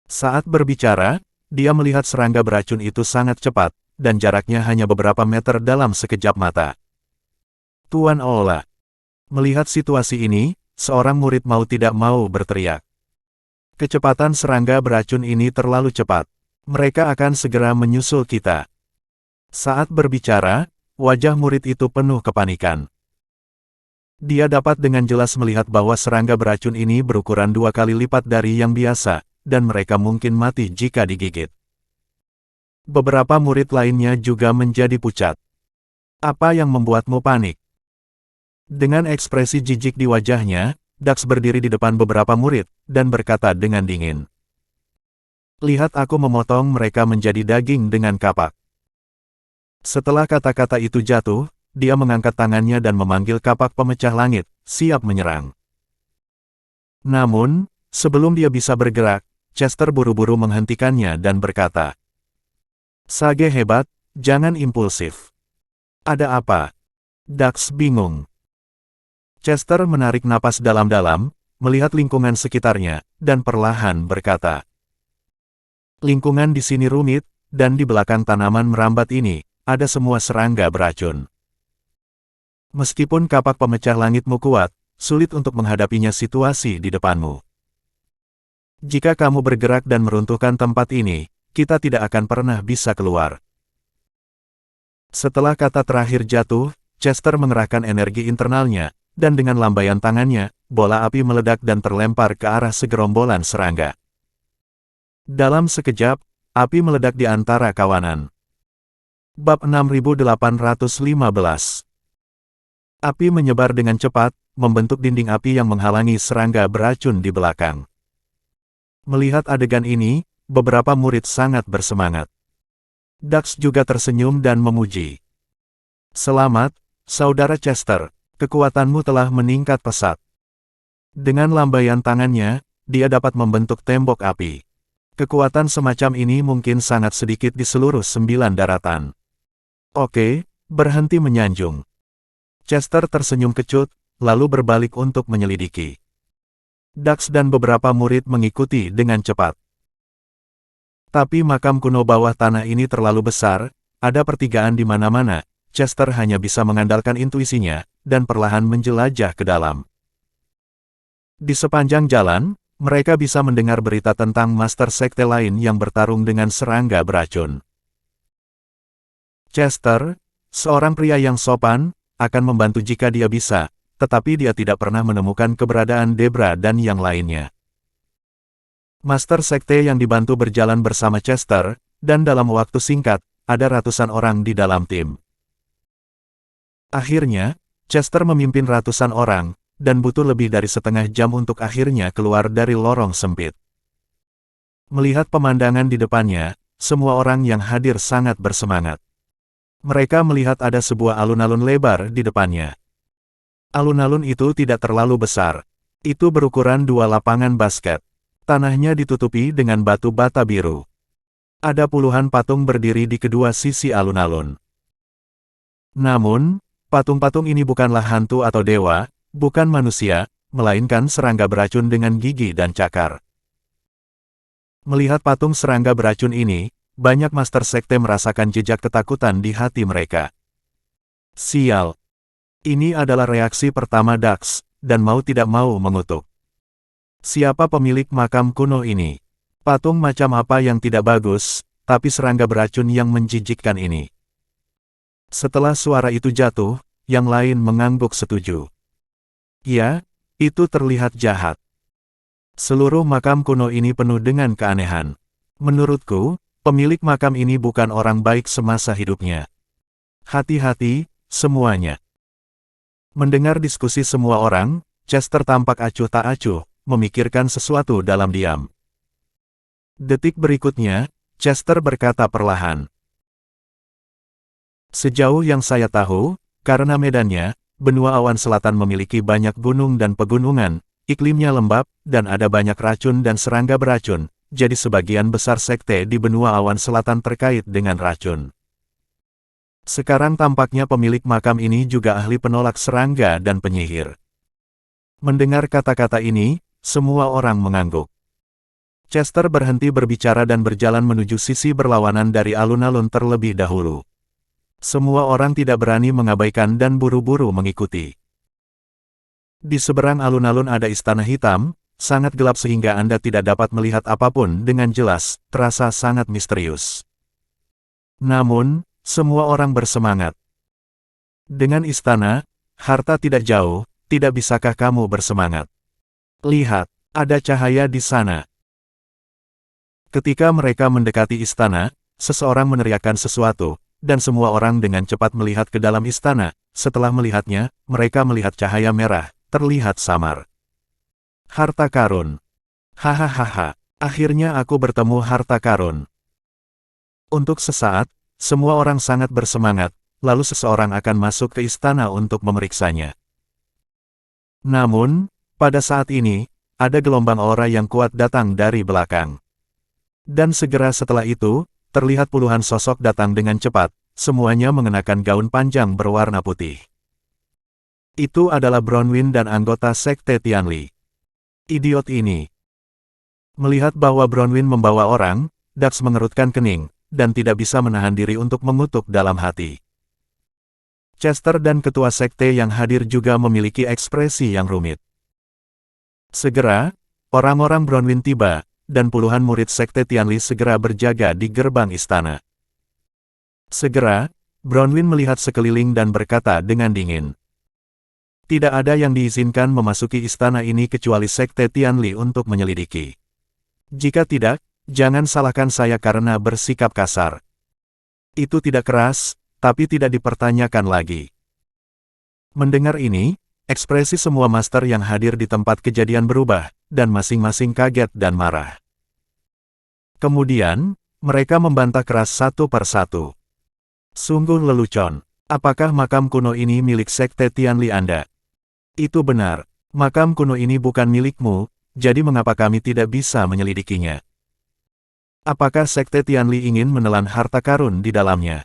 Saat berbicara, dia melihat serangga beracun itu sangat cepat, dan jaraknya hanya beberapa meter dalam sekejap mata. Tuan Ola. Melihat situasi ini, seorang murid mau tidak mau berteriak. Kecepatan serangga beracun ini terlalu cepat. Mereka akan segera menyusul kita. Saat berbicara, wajah murid itu penuh kepanikan. Dia dapat dengan jelas melihat bahwa serangga beracun ini berukuran 2 kali lipat dari yang biasa, dan mereka mungkin mati jika digigit. Beberapa murid lainnya juga menjadi pucat. Apa yang membuatmu panik? Dengan ekspresi jijik di wajahnya, Dax berdiri di depan beberapa murid, dan berkata dengan dingin. Lihat aku memotong mereka menjadi daging dengan kapak. Setelah kata-kata itu jatuh, dia mengangkat tangannya dan memanggil kapak pemecah langit, siap menyerang. Namun, sebelum dia bisa bergerak, Chester buru-buru menghentikannya dan berkata, Sage hebat, jangan impulsif. Ada apa? Dax bingung. Chester menarik napas dalam-dalam, melihat lingkungan sekitarnya, dan perlahan berkata. Lingkungan di sini rumit, dan di belakang tanaman merambat ini, ada semua serangga beracun. Meskipun kapak pemecah langitmu kuat, sulit untuk menghadapinya situasi di depanmu. Jika kamu bergerak dan meruntuhkan tempat ini, kita tidak akan pernah bisa keluar. Setelah kata terakhir jatuh, Chester mengerahkan energi internalnya, dan dengan lambaian tangannya, bola api meledak dan terlempar ke arah segerombolan serangga. Dalam sekejap, api meledak di antara kawanan. Bab 6815. Api menyebar dengan cepat, membentuk dinding api yang menghalangi serangga beracun di belakang. Melihat adegan ini, beberapa murid sangat bersemangat. Dax juga tersenyum dan memuji. Selamat, Saudara Chester, kekuatanmu telah meningkat pesat. Dengan lambaian tangannya, dia dapat membentuk tembok api. Kekuatan semacam ini mungkin sangat sedikit di seluruh 9 daratan. Oke, berhenti menyanjung. Chester tersenyum kecut, lalu berbalik untuk menyelidiki. Dax dan beberapa murid mengikuti dengan cepat. Tapi makam kuno bawah tanah ini terlalu besar, ada pertigaan di mana-mana. Chester hanya bisa mengandalkan intuisinya, dan perlahan menjelajah ke dalam. Di sepanjang jalan, mereka bisa mendengar berita tentang master sekte lain yang bertarung dengan serangga beracun. Chester, seorang pria yang sopan, akan membantu jika dia bisa, tetapi dia tidak pernah menemukan keberadaan Debra dan yang lainnya. Master sekte yang dibantu berjalan bersama Chester, dan dalam waktu singkat, ada ratusan orang di dalam tim. Akhirnya, Chester memimpin ratusan orang, dan butuh lebih dari setengah jam untuk akhirnya keluar dari lorong sempit. Melihat pemandangan di depannya, semua orang yang hadir sangat bersemangat. Mereka melihat ada sebuah alun-alun lebar di depannya. Alun-alun itu tidak terlalu besar. Itu berukuran 2 lapangan basket. Tanahnya ditutupi dengan batu bata biru. Ada puluhan patung berdiri di kedua sisi alun-alun. Namun, patung-patung ini bukanlah hantu atau dewa, bukan manusia, melainkan serangga beracun dengan gigi dan cakar. Melihat patung serangga beracun ini, banyak master sekte merasakan jejak ketakutan di hati mereka. Sial. Ini adalah reaksi pertama Dax, dan mau tidak mau mengutuk. Siapa pemilik makam kuno ini? Patung macam apa yang tidak bagus, tapi serangga beracun yang menjijikkan ini? Setelah suara itu jatuh, yang lain mengangguk setuju. Ya, itu terlihat jahat. Seluruh makam kuno ini penuh dengan keanehan. Menurutku, pemilik makam ini bukan orang baik semasa hidupnya. Hati-hati, semuanya. Mendengar diskusi semua orang, Chester tampak acuh tak acuh, memikirkan sesuatu dalam diam. Detik berikutnya, Chester berkata perlahan. Sejauh yang saya tahu, karena medannya, benua awan selatan memiliki banyak gunung dan pegunungan, iklimnya lembab, dan ada banyak racun dan serangga beracun, jadi sebagian besar sekte di benua awan selatan terkait dengan racun. Sekarang tampaknya pemilik makam ini juga ahli penolak serangga dan penyihir. Mendengar kata-kata ini, semua orang mengangguk. Chester berhenti berbicara dan berjalan menuju sisi berlawanan dari alun-alun terlebih dahulu. Semua orang tidak berani mengabaikan dan buru-buru mengikuti. Di seberang alun-alun ada istana hitam, sangat gelap sehingga Anda tidak dapat melihat apapun dengan jelas, terasa sangat misterius. Namun, semua orang bersemangat. Dengan istana, harta tidak jauh, tidak bisakah kamu bersemangat? Lihat, ada cahaya di sana. Ketika mereka mendekati istana, seseorang meneriakkan sesuatu, dan semua orang dengan cepat melihat ke dalam istana. Setelah melihatnya, mereka melihat cahaya merah, terlihat samar. Harta karun. Hahaha, akhirnya aku bertemu harta karun. Untuk sesaat, semua orang sangat bersemangat, lalu seseorang akan masuk ke istana untuk memeriksanya. Namun, pada saat ini, ada gelombang aura yang kuat datang dari belakang. Dan segera setelah itu, terlihat puluhan sosok datang dengan cepat, semuanya mengenakan gaun panjang berwarna putih. Itu adalah Bronwyn dan anggota sekte Tianli. Idiot ini. Melihat bahwa Bronwyn membawa orang, Dax mengerutkan kening, dan tidak bisa menahan diri untuk mengutuk dalam hati. Chester dan ketua sekte yang hadir juga memiliki ekspresi yang rumit. Segera, orang-orang Bronwyn tiba, dan puluhan murid sekte Tianli segera berjaga di gerbang istana. Segera, Bronwyn melihat sekeliling dan berkata dengan dingin. Tidak ada yang diizinkan memasuki istana ini kecuali sekte Tianli untuk menyelidiki. Jika tidak, jangan salahkan saya karena bersikap kasar. Itu tidak keras, tapi tidak dipertanyakan lagi. Mendengar ini, ekspresi semua master yang hadir di tempat kejadian berubah, dan masing-masing kaget dan marah. Kemudian, mereka membantah keras satu persatu. Sungguh lelucon. Apakah makam kuno ini milik sekte Tianli Anda? Itu benar. Makam kuno ini bukan milikmu, jadi mengapa kami tidak bisa menyelidikinya? Apakah sekte Tianli ingin menelan harta karun di dalamnya?